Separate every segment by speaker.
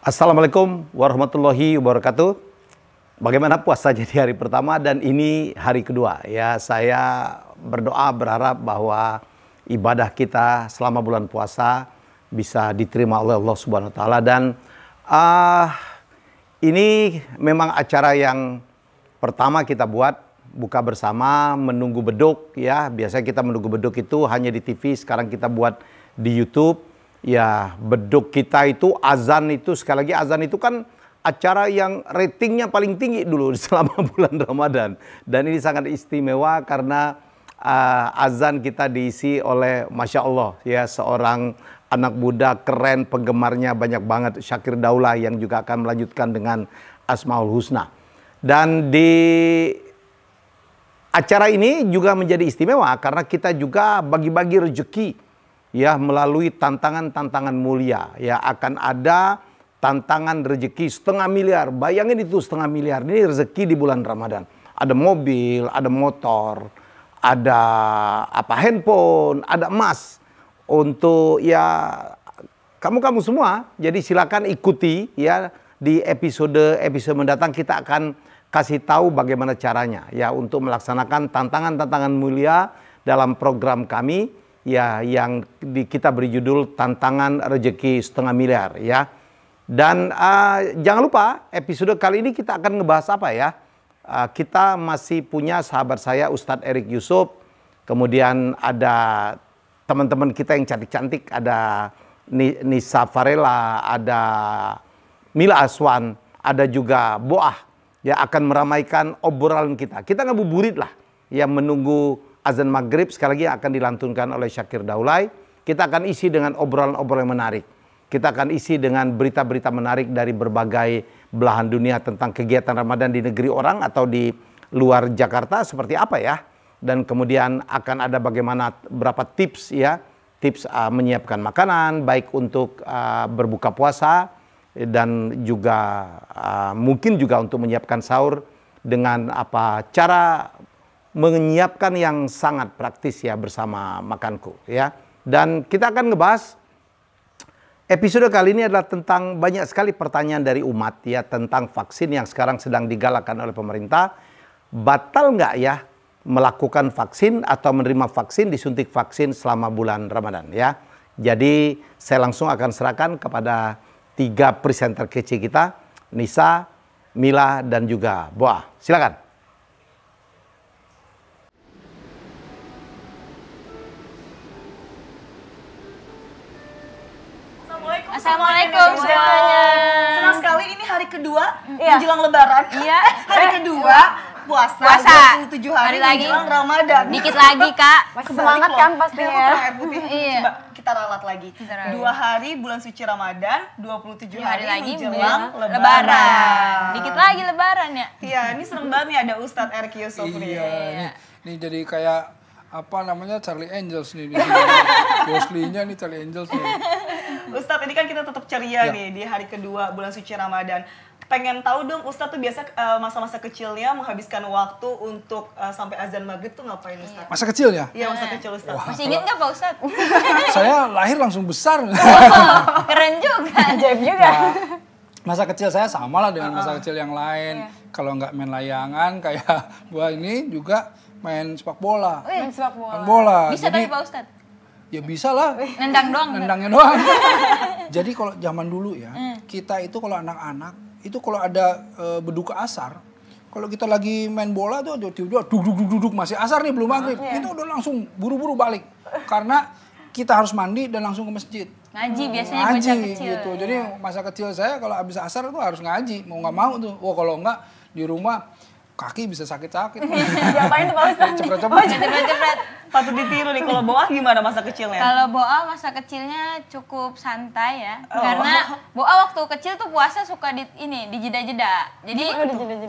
Speaker 1: Assalamualaikum warahmatullahi wabarakatuh. Bagaimana puasanya di hari pertama dan ini hari kedua ya. Saya berdoa berharap bahwa ibadah kita selama bulan puasa bisa diterima oleh Allah Subhanahu wa taala dan ini memang acara yang pertama kita buat buka bersama menunggu beduk ya. Biasanya kita menunggu beduk itu hanya di TV, sekarang kita buat di YouTube. Ya, beduk kita itu azan itu, sekali lagi azan itu kan acara yang ratingnya paling tinggi dulu selama bulan Ramadan. Dan ini sangat istimewa karena azan kita diisi oleh Masya Allah ya, seorang anak muda keren, penggemarnya banyak banget, Syakir Daula yang juga akan melanjutkan dengan Asmaul Husna. Dan di acara ini juga menjadi istimewa karena kita juga bagi-bagi rezeki ya melalui tantangan-tantangan mulia. Ya akan ada tantangan rezeki 1,5 miliar. Bayangin itu 1,5 miliar. Ini rezeki di bulan Ramadan. Ada mobil, ada motor, ada handphone, ada emas. Untuk ya kamu semua. Jadi silakan ikuti ya di episode mendatang kita akan kasih tahu bagaimana caranya ya untuk melaksanakan tantangan-tantangan mulia dalam program kami. Ya, yang kita beri judul Tantangan Rezeki 1,5 miliar ya. Dan jangan lupa episode kali ini kita akan ngebahas apa ya. Kita masih punya sahabat saya Ustadz Erik Yusuf. Kemudian ada teman-teman kita yang cantik-cantik. Ada Nisa Farela, ada Mila Aswan, ada juga Boah. Ya akan meramaikan obrolan kita. Kita ngabuburit lah yang menunggu azan maghrib sekali lagi akan dilantunkan oleh Syakir Daulay. Kita akan isi dengan obrolan-obrolan yang menarik. Kita akan isi dengan berita-berita menarik dari berbagai belahan dunia tentang kegiatan Ramadan di negeri orang atau di luar Jakarta seperti apa ya. Dan kemudian akan ada bagaimana berapa tips ya. Tips menyiapkan makanan baik untuk berbuka puasa dan juga mungkin juga untuk menyiapkan sahur dengan cara menyiapkan yang sangat praktis ya bersama makanku ya. Dan kita akan ngebahas episode kali ini adalah tentang banyak sekali pertanyaan dari umat ya tentang vaksin yang sekarang sedang digalakkan oleh pemerintah. Batal nggak ya melakukan vaksin atau menerima vaksin, disuntik vaksin selama bulan Ramadan ya. Jadi saya langsung akan serahkan kepada 3 presenter kece kita, Nisa, Mila dan juga Boah. Silakan.
Speaker 2: Assalamualaikum semuanya.
Speaker 3: Senang sekali ini hari kedua menjelang Lebaran.
Speaker 2: Iya.
Speaker 3: Hari kedua puasa. 27 hari
Speaker 2: lagi
Speaker 3: menjelang Ramadan.
Speaker 2: Dikit lagi Kak.
Speaker 3: Masih
Speaker 4: semangat
Speaker 3: balik
Speaker 4: kan
Speaker 3: loh.
Speaker 4: pastinya.
Speaker 3: Aku pakai air putih.
Speaker 2: Iya.
Speaker 3: Coba kita ralat lagi. 2 hari bulan suci Ramadan, 27 hari lagi menjelang Lebaran.
Speaker 2: Dikit lagi Lebaran ya.
Speaker 3: Iya, ini serem banget nih ada Ustadz Erik Yusuf nih.
Speaker 5: Iya, ini jadi kayak apa namanya Charlie Angels nih di sini. Ghostly-nya nih Charlie Angels nih.
Speaker 3: Ustadz, ini kan kita tetap ceria nih di hari kedua bulan suci Ramadan. Pengen tahu dong Ustadz tuh biasa masa-masa kecilnya menghabiskan waktu untuk sampai azan maghrib tuh ngapain Ustadz?
Speaker 5: Masa kecil ya?
Speaker 3: Iya, masa kecil Ustadz.
Speaker 2: Masih inget nggak Pak Ustadz?
Speaker 5: Saya lahir langsung besar.
Speaker 2: Keren juga.
Speaker 4: Ajaib juga.
Speaker 5: Nah, masa kecil saya sama lah dengan masa kecil yang lain. Kalau nggak main layangan kayak gua ini juga main sepak bola.
Speaker 4: Main sepak bola.
Speaker 5: Main bola.
Speaker 2: Bisa
Speaker 5: Jadi,
Speaker 2: tapi Pak Ustadz?
Speaker 5: ya bisa lah.
Speaker 2: Nendang doang.
Speaker 5: Nendangnya doang. Jadi kalau zaman dulu ya, kita itu kalau anak-anak, itu kalau ada berduka asar, kalau kita lagi main bola tuh tiba-tiba duduk masih asar nih belum maghrib, itu udah langsung buru-buru balik. Karena kita harus mandi dan langsung ke masjid.
Speaker 2: Ngaji biasanya bocah kecil.
Speaker 5: Gitu. Jadi masa kecil saya kalau habis asar itu harus ngaji, mau nggak mau tuh. Wah kalau nggak di rumah kaki bisa sakit-sakit.
Speaker 4: Diapain tuh Pak Ustadz?
Speaker 2: Cepet-cepet.
Speaker 3: Patut ditiru nih. Kalau Boah gimana masa kecilnya?
Speaker 2: Kalau Boa masa kecilnya cukup santai ya. Karena Boa waktu kecil tuh puasa suka di jeda-jeda. Jadi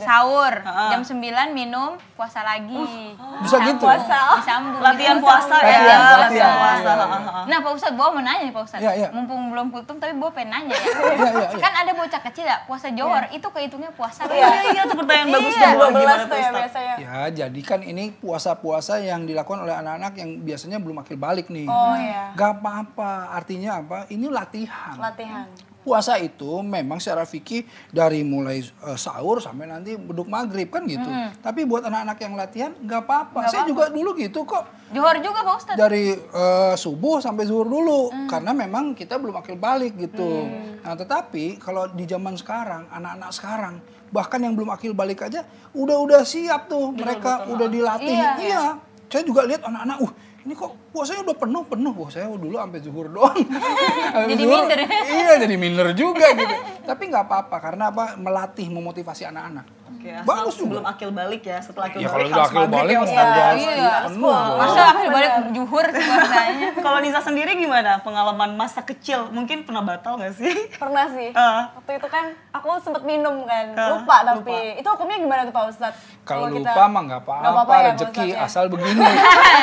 Speaker 2: sahur jam 9 minum, puasa lagi.
Speaker 5: Bisa gitu?
Speaker 2: Disambung.
Speaker 3: Latihan
Speaker 2: gitu.
Speaker 3: puasa ya.
Speaker 5: Latihan
Speaker 3: puasa.
Speaker 2: Nah Pak Ustadz, Boa mau nanya nih Pak Ustadz.
Speaker 5: Iya.
Speaker 2: Mumpung belum kultum tapi Boa pengen nanya ya.
Speaker 5: Iya.
Speaker 2: Kan ada bocah kecil ya, puasa Johor, itu kehitungnya puasa.
Speaker 3: Iya, itu pertanyaan bagus tuh. Boah.
Speaker 4: 12
Speaker 3: Gimana
Speaker 4: tuh
Speaker 3: tuh
Speaker 4: ya
Speaker 3: Ustadz?
Speaker 4: biasanya.
Speaker 5: Ya, jadi kan ini puasa-puasa yang dilakukan oleh anak-anak yang biasanya belum akil balik nih.
Speaker 4: Oh iya.
Speaker 5: Gak apa-apa, artinya apa? Ini latihan.
Speaker 4: Latihan.
Speaker 5: Puasa itu memang secara fikih dari mulai sahur sampai nanti beduk maghrib kan gitu. Tapi buat anak-anak yang latihan nggak apa-apa. Saya juga dulu gitu kok.
Speaker 2: Zuhur juga Pak Ustadz?
Speaker 5: Dari subuh sampai zuhur dulu. Karena memang kita belum akil balik gitu. Nah tetapi kalau di zaman sekarang, anak-anak sekarang, bahkan yang belum akil balik aja udah siap tuh. Mereka udah dilatih. Iya. Saya juga lihat anak-anak, ini kok puasanya udah penuh. Wah, saya dulu sampai zuhur doang.
Speaker 2: Jadi minder.
Speaker 5: Iya, jadi minder juga gitu. Tapi nggak apa-apa, karena apa? Melatih, memotivasi anak-anak.
Speaker 3: Oke,
Speaker 5: Bagus
Speaker 3: sebelum
Speaker 5: juga.
Speaker 3: akil balik ya, setelah akil
Speaker 5: Ya
Speaker 3: balik
Speaker 5: kalau udah akil
Speaker 3: maghrib
Speaker 5: balik
Speaker 3: ya,
Speaker 5: mau
Speaker 3: Ustaz.
Speaker 5: udah
Speaker 2: Iya.
Speaker 5: penuh dong.
Speaker 2: Masa akil balik zuhur puasanya?
Speaker 3: Kalau Nisa sendiri gimana pengalaman masa kecil? Mungkin pernah batal nggak sih?
Speaker 4: Pernah sih. Waktu itu kan aku sempat minum kan, lupa tapi.
Speaker 3: lupa.
Speaker 4: Itu hukumnya gimana tuh Pak Ustadz?
Speaker 5: Kalau
Speaker 4: kita-
Speaker 5: lupa mah nggak
Speaker 4: Nggak
Speaker 5: apa-apa,
Speaker 4: ya, Pak
Speaker 5: rezeki
Speaker 4: Ustadz, ya?
Speaker 5: asal begini.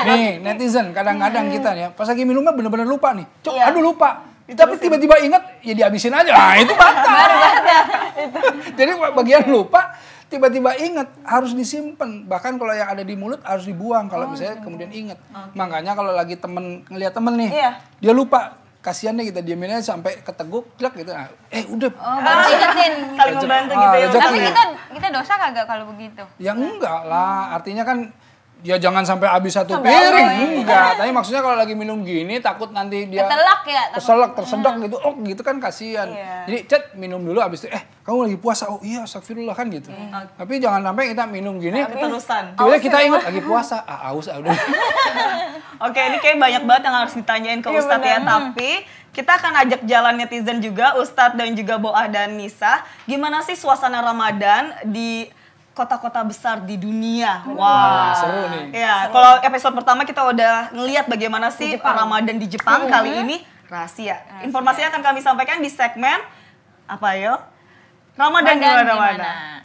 Speaker 5: Nih netizen kadang-kadang kita ya pas lagi minumnya bener-bener lupa nih.
Speaker 4: Iya.
Speaker 5: Aduh lupa. Tapi tiba-tiba inget ya dihabisin aja. Nah itu batal. Jadi bagian lupa tiba-tiba inget harus disimpan. Bahkan kalau yang ada di mulut harus dibuang kalau misalnya kemudian inget. Makanya kalau lagi ngelihat temen nih,
Speaker 4: Iya.
Speaker 5: dia lupa. Kasian deh kita diemin aja sampai keteguk, klak gitu. Nah, udah.
Speaker 2: Baru ingetin.
Speaker 3: Saling membantu gitu ya.
Speaker 5: rezeki.
Speaker 2: Tapi kita dosa kagak kalau begitu?
Speaker 5: Ya enggak lah, artinya kan ya jangan sampai habis satu
Speaker 4: Sampai
Speaker 5: piring.
Speaker 4: habis.
Speaker 5: Enggak, tapi maksudnya kalau lagi minum gini takut nanti dia
Speaker 2: Ketelak ya? takut.
Speaker 5: keselak, tersedak gitu. Oh, gitu kan kasihan.
Speaker 4: Iya.
Speaker 5: Jadi, Cet, minum dulu habis itu kamu lagi puasa. Oh iya, astagfirullah kan gitu. Tapi jangan sampai kita minum gini
Speaker 3: Keterusan.
Speaker 5: tiba-tiba kita ingat lagi puasa. Aus udah.
Speaker 3: Oke, ini kayak banyak banget yang harus ditanyain ke Ustadz ya. Tapi kita akan ajak jalan netizen juga, Ustadz dan juga Boah dan Nisa. Gimana sih suasana Ramadan di kota-kota besar di dunia? Wah,
Speaker 5: seru nih.
Speaker 3: Ya, kalau episode pertama kita udah ngelihat bagaimana sih Ramadan di Jepang. Kali ini rahasia. Informasinya akan kami sampaikan di segmen apa yo? Ramadan gimana?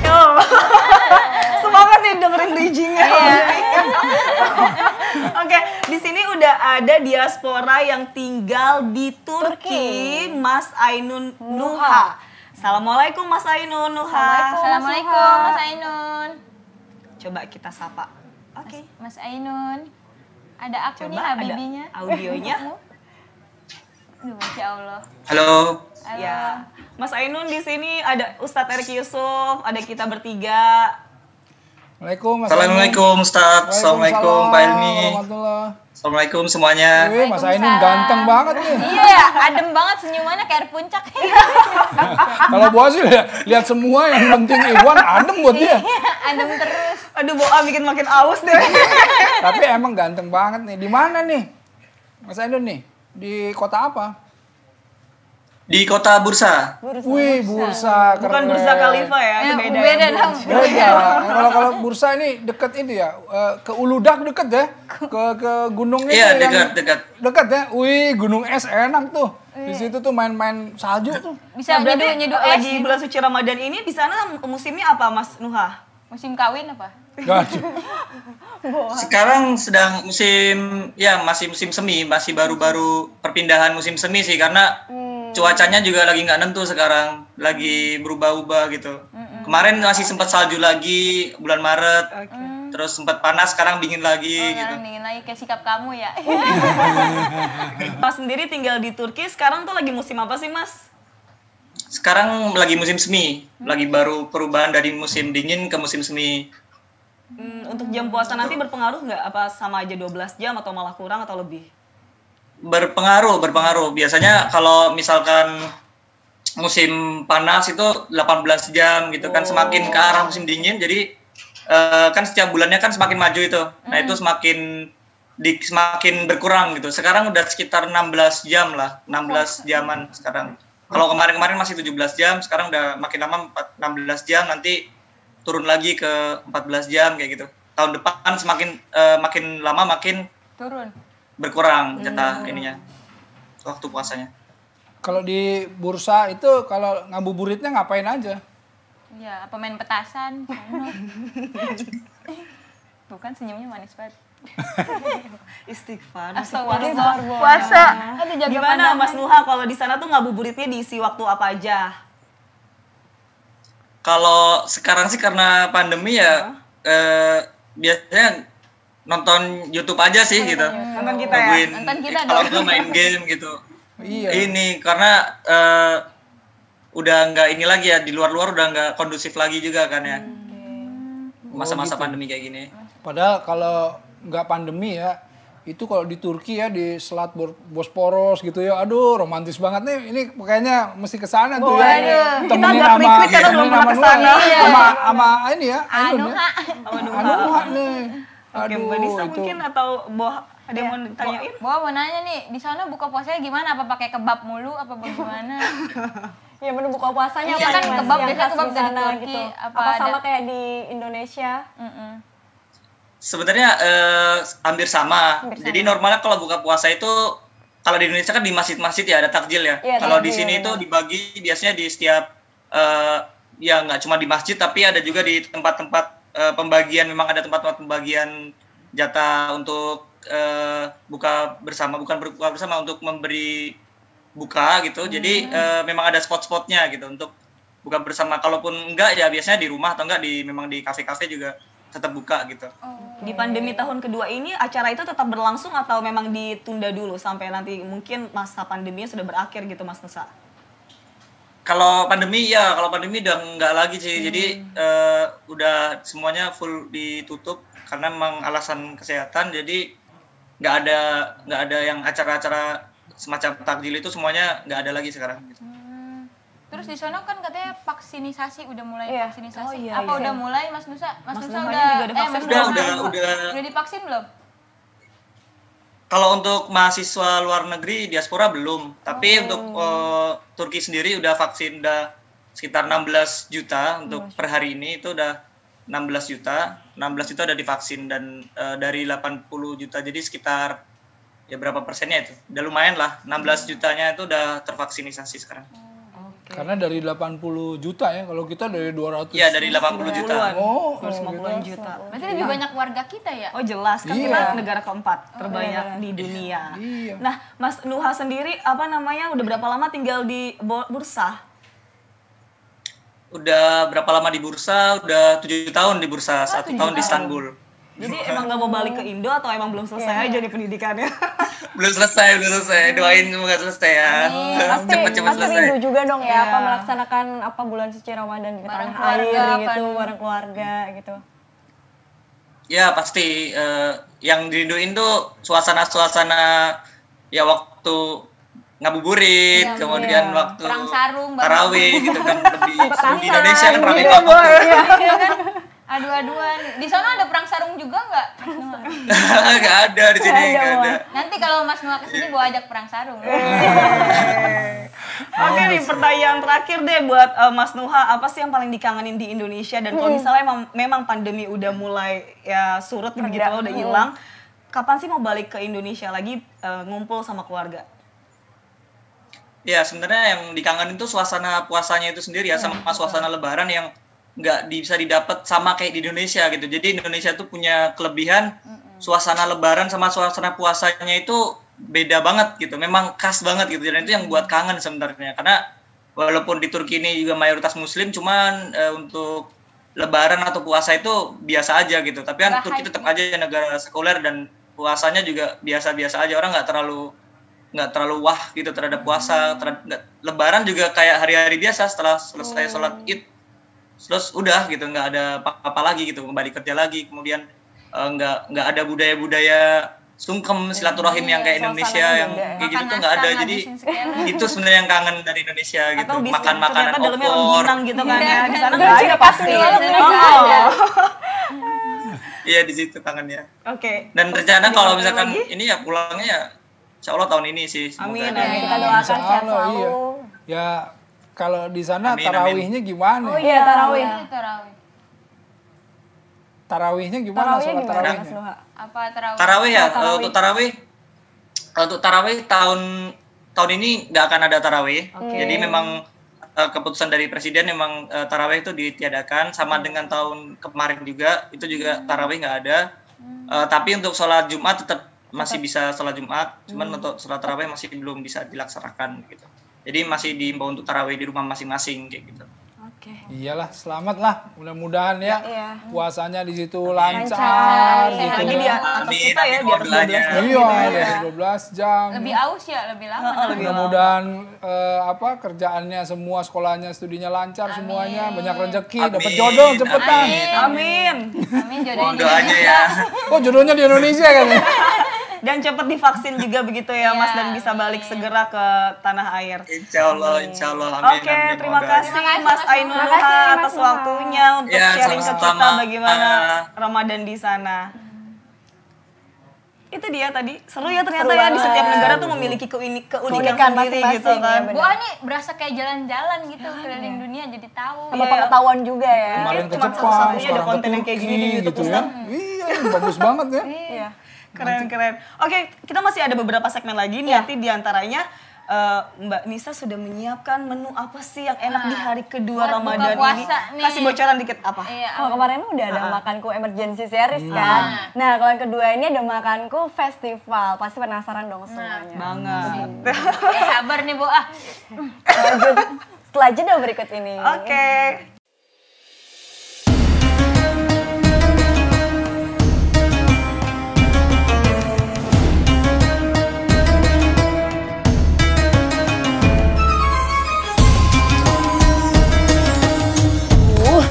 Speaker 3: Yo. Semangat nih dengerin bridging-nya. Oke, di sini udah ada diaspora yang tinggal di Turki, Mas Ainun Nuha. Assalamualaikum Mas Ainun Nuha.
Speaker 2: Assalamualaikum Mas Ainun.
Speaker 3: Coba kita sapa. Oke.
Speaker 2: Mas Ainun. Ada aku nih
Speaker 3: Coba ada
Speaker 2: Habibinya.
Speaker 3: audionya.
Speaker 2: Aduh, Masya Allah.
Speaker 6: Halo.
Speaker 2: Halo.
Speaker 3: Ya. Mas Ainun di sini ada Ustadz Erik Yusuf, ada kita bertiga.
Speaker 5: Assalamualaikum, Mas.
Speaker 6: Assalamualaikum Ustaz. Assalamualaikum Pak Ilmi.
Speaker 5: Warahmatullah.
Speaker 6: Assalamualaikum semuanya.
Speaker 5: Wih, Mas Ainun ganteng banget nih.
Speaker 2: Iya, adem banget senyumannya kayak air puncak.
Speaker 5: Kalau Boah sih lihat semua yang penting Iwan adem buat dia.
Speaker 2: Adem terus.
Speaker 3: Aduh, Boah bikin makin aus deh.
Speaker 5: Tapi emang ganteng banget nih. Di mana nih? Mas Ainun nih? Di kota apa?
Speaker 6: Di kota Bursa.
Speaker 5: Wih, Bursa.
Speaker 3: Bukan
Speaker 5: keren.
Speaker 3: Bursa Khalifa ya, itu beda.
Speaker 2: Beda dong.
Speaker 5: Beda. Kalau Bursa ini deket itu ya, ke Uludak deket ya, ke gunung itu
Speaker 6: Iya,
Speaker 5: yang
Speaker 6: dekat.
Speaker 5: Deket ya. Wih, gunung es enak tuh. Di situ tuh main-main salju tuh.
Speaker 2: Bisa
Speaker 3: Berarti
Speaker 2: nyeduh
Speaker 3: lagi
Speaker 2: es.
Speaker 3: bulan suci Ramadan ini di sana musimnya apa, Mas Nuha?
Speaker 2: Musim kawin apa?
Speaker 5: Gaduh.
Speaker 6: Sekarang sedang masih musim semi, masih baru-baru perpindahan musim semi sih karena cuacanya juga lagi nggak nentu sekarang, lagi berubah-ubah gitu. Kemarin masih sempat salju lagi bulan Maret, terus sempat panas, sekarang dingin lagi gitu.
Speaker 2: Sekarang dingin lagi kayak sikap kamu ya.
Speaker 3: Mas sendiri tinggal di Turki, sekarang tuh lagi musim apa sih, Mas?
Speaker 6: Sekarang lagi musim semi, lagi baru perubahan dari musim dingin ke musim semi.
Speaker 3: Untuk jam puasa nanti berpengaruh nggak? Apa sama aja 12 jam atau malah kurang atau lebih?
Speaker 6: Berpengaruh. Biasanya kalau misalkan musim panas itu 18 jam gitu kan, semakin ke arah musim dingin, jadi kan setiap bulannya kan semakin maju itu. Nah, itu semakin berkurang gitu. Sekarang udah sekitar 16 jam lah, 16 jaman sekarang. Kalau kemarin-kemarin masih 17 jam, sekarang udah makin lama 16 jam, nanti turun lagi ke 14 jam kayak gitu. Tahun depan makin lama makin
Speaker 2: Turun.
Speaker 6: berkurang jatah ininya, waktu puasanya.
Speaker 5: Kalau di Bursa itu kalau ngabuburitnya ngapain aja?
Speaker 2: Ya, apa main petasan? Bukan, senyumnya manis banget.
Speaker 3: Istighfar.
Speaker 2: Astagfirullah. Puasa. Aduh, jaga
Speaker 3: Gimana
Speaker 2: pandangan.
Speaker 3: Mas Nuha kalau di sana tuh ngabuburitnya diisi waktu apa aja?
Speaker 6: Kalau sekarang sih karena pandemi ya biasanya nonton YouTube aja sih gitu.
Speaker 3: Nonton kita ya.
Speaker 6: Nungguin
Speaker 2: Nonton kita
Speaker 6: kalau
Speaker 2: dong.
Speaker 6: nggak main game gitu.
Speaker 5: Iya.
Speaker 6: Ini karena udah nggak ini lagi ya, di luar-luar udah nggak kondusif lagi juga kan ya. Masa-masa pandemi kayak gini.
Speaker 5: Padahal kalau nggak pandemi ya, itu kalau di Turki ya, di Selat Bosporos gitu ya, aduh romantis banget nih. Ini kayaknya mesti ke sana tuh ya.
Speaker 3: Kita
Speaker 5: Temenin
Speaker 3: agak
Speaker 5: sama
Speaker 3: quick karena belum
Speaker 5: temenin
Speaker 3: pernah
Speaker 5: sama
Speaker 3: kesana.
Speaker 5: Nuha, sama ini ya, Ainun ya.
Speaker 2: Anuha.
Speaker 5: Nuha nih.
Speaker 3: Oke,
Speaker 5: Aduh,
Speaker 3: Mbak Nisa
Speaker 5: itu.
Speaker 3: mungkin atau ada yang mau ditanyain?
Speaker 2: Bo mau nanya nih, di sana buka puasanya gimana? Apa pakai kebab mulu? Apa bagaimana?
Speaker 4: Ya menu buka puasanya
Speaker 2: Iya
Speaker 4: apa
Speaker 2: kan,
Speaker 4: nih, Mas,
Speaker 2: kebab
Speaker 4: yang
Speaker 2: biasanya
Speaker 4: khas
Speaker 2: kebab
Speaker 4: di
Speaker 2: dari
Speaker 4: sana
Speaker 2: Turki,
Speaker 4: gitu.
Speaker 2: apa
Speaker 4: Apa
Speaker 2: ada?
Speaker 4: sama kayak di Indonesia?
Speaker 6: Sebenarnya hampir sama.
Speaker 4: Hampir sama.
Speaker 6: Jadi normalnya kalau buka puasa itu kalau di Indonesia kan di masjid-masjid ya ada takjil ya.
Speaker 4: Iya,
Speaker 6: Kalau di
Speaker 4: takjil,
Speaker 6: sini
Speaker 4: ya.
Speaker 6: itu dibagi biasanya di setiap ya nggak cuma di masjid tapi ada juga di tempat-tempat pembagian, memang ada tempat-tempat pembagian jatah untuk buka bersama, bukan berbuka bersama, untuk memberi buka gitu. Jadi memang ada spot-spotnya gitu untuk buka bersama. Kalaupun enggak ya biasanya di rumah atau enggak memang di kafe-kafe juga tetap buka gitu.
Speaker 3: Di pandemi tahun kedua ini acara itu tetap berlangsung atau memang ditunda dulu sampai nanti mungkin masa pandeminya sudah berakhir gitu Mas Nusa?
Speaker 6: Kalau pandemi udah nggak lagi sih. Jadi udah semuanya full ditutup karena memang alasan kesehatan. Jadi nggak ada yang acara-acara semacam takjil itu, semuanya nggak ada lagi sekarang. Gitu.
Speaker 2: Terus di sana kan katanya vaksinisasi, udah mulai
Speaker 4: Iya.
Speaker 2: vaksinasi.
Speaker 3: Oh, iya,
Speaker 2: Apa
Speaker 3: iya.
Speaker 2: udah mulai Mas Nusa? Mas
Speaker 3: Mas
Speaker 2: Nusa
Speaker 3: Nuhanya juga udah vaksin
Speaker 2: Mas
Speaker 3: belum?
Speaker 2: Nusa
Speaker 6: Udah.
Speaker 2: divaksin belum?
Speaker 6: Kalau untuk mahasiswa luar negeri diaspora belum, tapi untuk Turki sendiri udah vaksin, udah sekitar 16 juta untuk per hari ini, itu udah 16 juta udah divaksin, dan dari 80 juta, jadi sekitar ya berapa persennya itu, udah lumayan lah, 16 jutanya itu udah tervaksinisasi sekarang.
Speaker 5: Karena dari 80 juta ya, kalau kita dari 200.
Speaker 6: Iya, dari 80 juta.
Speaker 5: Oh,
Speaker 3: 250-an juta.
Speaker 2: Berarti lebih banyak warga kita ya?
Speaker 3: Oh jelas, kan
Speaker 5: Iya.
Speaker 3: kita negara keempat terbanyak di dunia.
Speaker 5: Iya.
Speaker 3: Nah, Mas Nuha sendiri udah berapa lama tinggal di Bursa?
Speaker 6: Udah berapa lama di bursa? Udah 7 tahun di bursa, 1 tahun di Istanbul.
Speaker 3: Jadi emang gak mau balik ke Indo atau emang belum selesai aja nih pendidikannya?
Speaker 6: Belum selesai. Doain semoga selesai ya. Cepet-cepet
Speaker 4: Pasti
Speaker 6: selesai.
Speaker 4: rindu juga dong ya,
Speaker 3: Iya.
Speaker 4: apa melaksanakan bulan suci Ramadan di
Speaker 2: Bareng
Speaker 4: tanah air
Speaker 2: keluarga,
Speaker 4: gitu,
Speaker 2: apa?
Speaker 4: bareng keluarga gitu.
Speaker 6: Ya pasti, yang dirinduin tuh suasana-suasana ya waktu ngabuburit, kemudian waktu
Speaker 2: Perang sarung, bareng.
Speaker 6: tarawih gitu kan, lebih di Indonesia kan ramai
Speaker 4: Iya,
Speaker 6: banget.
Speaker 2: Iya kan? Adu-aduan. Di sana ada perang sarung juga nggak?
Speaker 6: Nggak ada di sini, nggak ada.
Speaker 2: Nanti kalau Mas Nuha kesini bawa ajak perang sarung.
Speaker 3: Oke nih, pertanyaan terakhir deh buat Mas Nuha, apa sih yang paling dikangenin di Indonesia? Dan kalau misalnya memang pandemi udah mulai ya surut begitu loh, udah hilang, kapan sih mau balik ke Indonesia lagi ngumpul sama keluarga?
Speaker 6: Ya sebenarnya yang dikangenin tuh suasana puasanya itu sendiri ya, sama suasana lebaran yang nggak bisa didapat sama kayak di Indonesia gitu. Jadi Indonesia tuh punya kelebihan, suasana lebaran sama suasana puasanya itu beda banget gitu, memang khas banget gitu, dan itu yang buat kangen sebenarnya. Karena walaupun di Turki ini juga mayoritas muslim, cuman untuk lebaran atau puasa itu biasa aja gitu. Tapi kan Turki tetap aja negara sekuler dan puasanya juga biasa-biasa aja, orang nggak terlalu wah gitu terhadap puasa. Lebaran juga kayak hari-hari biasa, setelah selesai sholat Id terus udah gitu, nggak ada apa-apa lagi gitu, kembali kerja lagi. Kemudian nggak ada budaya-budaya sungkem silaturahim yang kayak Indonesia, yang kayak gitu tuh nggak ada. Jadi itu sebenarnya yang kangen dari Indonesia gitu,
Speaker 3: Atau bis
Speaker 6: makan makanan
Speaker 3: ternyata dalamnya
Speaker 6: opor.
Speaker 3: rengginang gitu kan ya, di sana
Speaker 4: Udah
Speaker 3: nggak ada
Speaker 4: ciri khas
Speaker 3: pasti.
Speaker 4: nih,
Speaker 3: Oh.
Speaker 6: Iya di situ kangennya.
Speaker 3: Oke.
Speaker 6: Dan
Speaker 3: Terus
Speaker 6: rencana
Speaker 3: ada
Speaker 6: kalau
Speaker 3: apa
Speaker 6: misalkan
Speaker 3: lagi?
Speaker 6: ini ya pulangnya ya Insya Allah tahun ini sih. Semoga
Speaker 3: Amin,
Speaker 6: ada.
Speaker 3: amin.
Speaker 4: Kita doakan
Speaker 5: Insya
Speaker 4: sehat
Speaker 5: Allah,
Speaker 4: selalu.
Speaker 5: iya. Ya kalau di sana
Speaker 6: Amin,
Speaker 5: tarawihnya gimana?
Speaker 4: Oh iya, tarawih.
Speaker 2: Tarawih.
Speaker 5: Tarawihnya gimana?
Speaker 4: Tarawihnya
Speaker 5: Sholat
Speaker 4: gimana
Speaker 5: tarawihnya?
Speaker 4: Mas Nuha?
Speaker 2: Apa tarawih?
Speaker 6: Tarawih ya,
Speaker 4: Tarawih.
Speaker 6: untuk tarawih tahun ini nggak akan ada tarawih.
Speaker 4: Oke.
Speaker 6: Jadi memang keputusan dari presiden memang tarawih itu ditiadakan, sama dengan tahun kemarin juga itu juga tarawih nggak ada. Tapi untuk sholat Jumat tetap masih bisa sholat Jumat, cuman untuk sholat tarawih masih belum bisa dilaksanakan gitu. Jadi masih diimbau untuk tarawih di rumah masing-masing kayak gitu.
Speaker 5: Iyalah, selamat lah. Mudah-mudahan ya puasanya di situ
Speaker 4: Lancar.
Speaker 5: lancar gitu.
Speaker 3: Lagi di
Speaker 5: Ya.
Speaker 3: atas kita ya, di atas 12 jam.
Speaker 5: Iya, dari 12 jam.
Speaker 2: Lebih aus ya, lebih lama.
Speaker 5: Mudah-mudahan kerjaannya semua, sekolahnya, studinya lancar semuanya, banyak rezeki, dapat jodoh cepetan.
Speaker 3: Amin.
Speaker 2: Amin jodohnya
Speaker 6: Mohon
Speaker 2: di
Speaker 6: doanya ya.
Speaker 5: Oh, jodohnya di Indonesia kan ya?
Speaker 3: Dan cepet divaksin juga begitu ya Mas, dan bisa balik segera ke tanah air.
Speaker 6: Insya Allah, amin.
Speaker 3: Oke,
Speaker 6: amin.
Speaker 3: terima
Speaker 6: Mohon
Speaker 3: kasih
Speaker 2: doanya.
Speaker 3: Mas Ainul
Speaker 4: Terima kasih,
Speaker 3: Nuha
Speaker 4: Mas
Speaker 3: atas
Speaker 4: Nuha.
Speaker 3: waktunya untuk
Speaker 6: Ya,
Speaker 3: sharing ke kita
Speaker 6: sama-sama.
Speaker 3: bagaimana Ramadan di sana. Itu dia tadi, seru ya ternyata
Speaker 4: Seru
Speaker 3: ya, di
Speaker 4: banget.
Speaker 3: setiap negara tuh memiliki keunikan
Speaker 4: Keunikan
Speaker 3: sendiri gitu
Speaker 4: masing-masing,
Speaker 3: kan.
Speaker 4: ya benar.
Speaker 2: Wah, ini berasa kayak jalan-jalan gitu keliling dunia jadi tahu.
Speaker 4: Sama pengetahuan juga ya.
Speaker 5: Kemarin ke
Speaker 3: cuma
Speaker 5: Jepang,
Speaker 3: satu-satunya ada
Speaker 5: sekarang ke
Speaker 3: konten yang kayak gini di
Speaker 5: Turki
Speaker 3: YouTube,
Speaker 5: gitu ya.
Speaker 3: Ustaz.
Speaker 5: Iya, bagus banget ya.
Speaker 4: Iya.
Speaker 3: Keren. Oke, kita masih ada beberapa segmen lagi nih. Nanti diantaranya Mbak Nisa sudah menyiapkan menu apa sih yang enak di hari kedua
Speaker 2: buat
Speaker 3: Ramadan
Speaker 2: buka
Speaker 3: ini?
Speaker 2: puasa nih.
Speaker 3: Kasih bocoran dikit apa?
Speaker 2: Iya,
Speaker 4: Kalau kemarin udah ada makanku emergency series kan. Nah, kalau yang kedua ini ada makanku festival. Pasti penasaran dong semuanya.
Speaker 3: Banget.
Speaker 2: sabar nih, Bu. Ah.
Speaker 4: Lanjut setelah jeda berikut ini.
Speaker 3: Oke.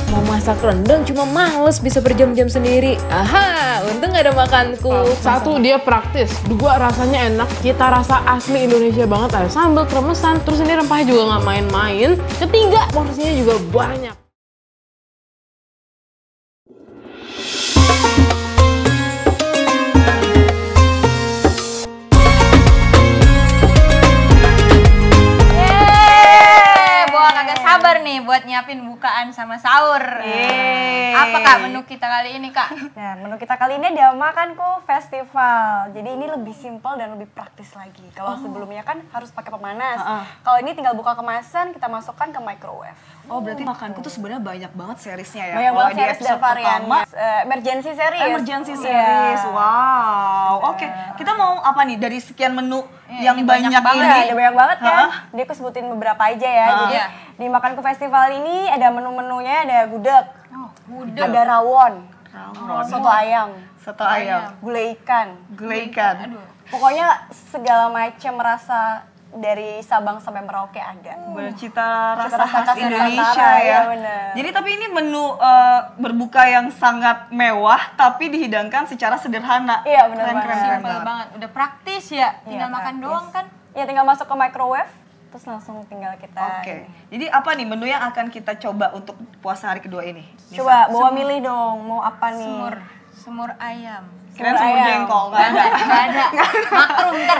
Speaker 7: Mau masak rendang cuma males bisa berjam-jam sendiri. Aha, untung gak ada makanku.
Speaker 8: Satu, dia praktis. Dua, rasanya enak. Cita rasa asli Indonesia banget. Ada sambal, kremesan. Terus ini rempahnya juga nggak main-main. Ketiga, porsinya juga banyak.
Speaker 2: Boa kagak sabar nih buat nyiapin bukaan sama sahur. Apa Kak menu kita kali ini, Kak?
Speaker 4: Nah, menu kita kali ini ada makanku festival. Jadi ini lebih simpel dan lebih praktis lagi. Kalau sebelumnya kan harus pakai pemanas. Kalau ini tinggal buka kemasan, kita masukkan ke microwave.
Speaker 3: Oh, berarti makanku tuh sebenarnya banyak banget seriesnya ya.
Speaker 4: Banyak
Speaker 3: Kalau
Speaker 4: banget
Speaker 3: di
Speaker 4: series dan
Speaker 3: episode pertama,
Speaker 4: variannya. Emergency series.
Speaker 3: Emergency
Speaker 4: Iya.
Speaker 3: series. Wow. Oke, kita mau apa nih dari sekian menu yang
Speaker 2: ini
Speaker 3: banyak
Speaker 2: banyak banget.
Speaker 3: ini?
Speaker 4: Nah, ada banyak banget kan.
Speaker 3: Hah?
Speaker 4: Jadi aku sebutin beberapa aja ya. Jadi
Speaker 2: Iya.
Speaker 4: di Makanku Festival ini ada menu-menunya, ada gudeg,
Speaker 2: Gudeg.
Speaker 4: ada rawon, soto ayam,
Speaker 3: Soto ayam,
Speaker 4: gulai ikan.
Speaker 3: gulai ikan.
Speaker 4: Pokoknya segala macam rasa dari Sabang sampai Merauke ada.
Speaker 3: Bercita rasa
Speaker 4: rasa
Speaker 3: khas
Speaker 4: khas
Speaker 3: Indonesia
Speaker 4: Nusantara,
Speaker 3: ya.
Speaker 4: iya bener.
Speaker 3: Jadi tapi ini menu berbuka yang sangat mewah tapi dihidangkan secara sederhana.
Speaker 4: Iya, bener
Speaker 3: Keren,
Speaker 4: banget.
Speaker 3: keren, keren
Speaker 2: Simpel
Speaker 3: banget.
Speaker 2: banget. Udah praktis ya.
Speaker 4: Iya,
Speaker 2: Tinggal makan
Speaker 4: praktis.
Speaker 2: doang kan.
Speaker 4: Ya tinggal masuk ke microwave, terus langsung tinggal kita.
Speaker 3: Oke. Jadi apa nih menu yang akan kita coba untuk puasa hari kedua ini?
Speaker 4: Coba bawa milih dong, mau apa nih?
Speaker 2: Semur ayam.
Speaker 3: Keren
Speaker 4: Semur
Speaker 3: semur
Speaker 4: ayam.
Speaker 3: jengkol, nggak ada.
Speaker 2: Gak ada. Makrum ntar.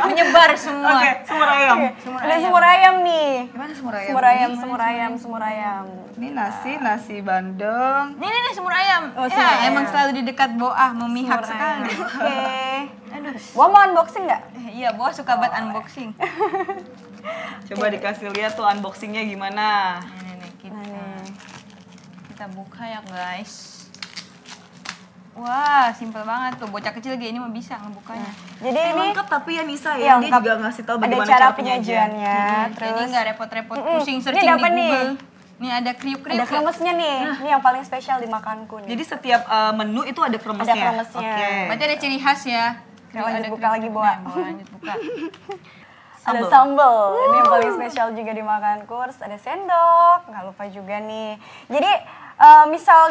Speaker 2: Menyebar semua.
Speaker 3: Oke, semur ayam.
Speaker 4: Ada semur ayam nih.
Speaker 3: Gimana semur ayam?
Speaker 4: Semur ayam, semur ayam, semur ayam.
Speaker 3: Ini nasi bandeng.
Speaker 2: Ini semur ayam.
Speaker 4: Oh, semur ayam.
Speaker 2: Emang selalu di dekat Boah, memihak sekali.
Speaker 4: Oke. Gua mau unboxing nggak?
Speaker 2: Iya, Boah suka banget unboxing.
Speaker 3: Coba dikasih lihat tuh unboxingnya gimana.
Speaker 2: Nih, kita buka ya guys. Wah, simpel banget tuh. Bocah kecil gini mah bisa ngebukanya.
Speaker 4: Jadi ini
Speaker 3: Lengkap tapi ya Nisa
Speaker 4: Iya,
Speaker 3: ya, dia
Speaker 4: lengkap.
Speaker 3: juga ngasih tahu
Speaker 4: ada
Speaker 3: bagaimana
Speaker 4: cara
Speaker 3: penyajian.
Speaker 4: penyajiannya.
Speaker 2: Jadi
Speaker 4: Terus
Speaker 2: nggak repot-repot
Speaker 4: Mm-mm.
Speaker 2: pusing
Speaker 4: Ini
Speaker 2: searching
Speaker 4: ada
Speaker 2: di
Speaker 4: apa nih?
Speaker 2: Google. Nih ada kriuk-kriuk.
Speaker 4: ada kremesnya nih. Ini yang paling spesial di makanku nih.
Speaker 3: Jadi setiap menu itu ada kremesnya.
Speaker 4: Ada kremesnya.
Speaker 3: Oke.
Speaker 2: Berarti ada ciri khas ya.
Speaker 4: Kita lanjut
Speaker 2: Ada
Speaker 4: buka lagi, Boa.
Speaker 2: Nah, Boa lanjut buka.
Speaker 4: Ada sambal. Ini yang paling spesial juga di makanku. Terus ada sendok. Nggak lupa juga nih. Jadi misal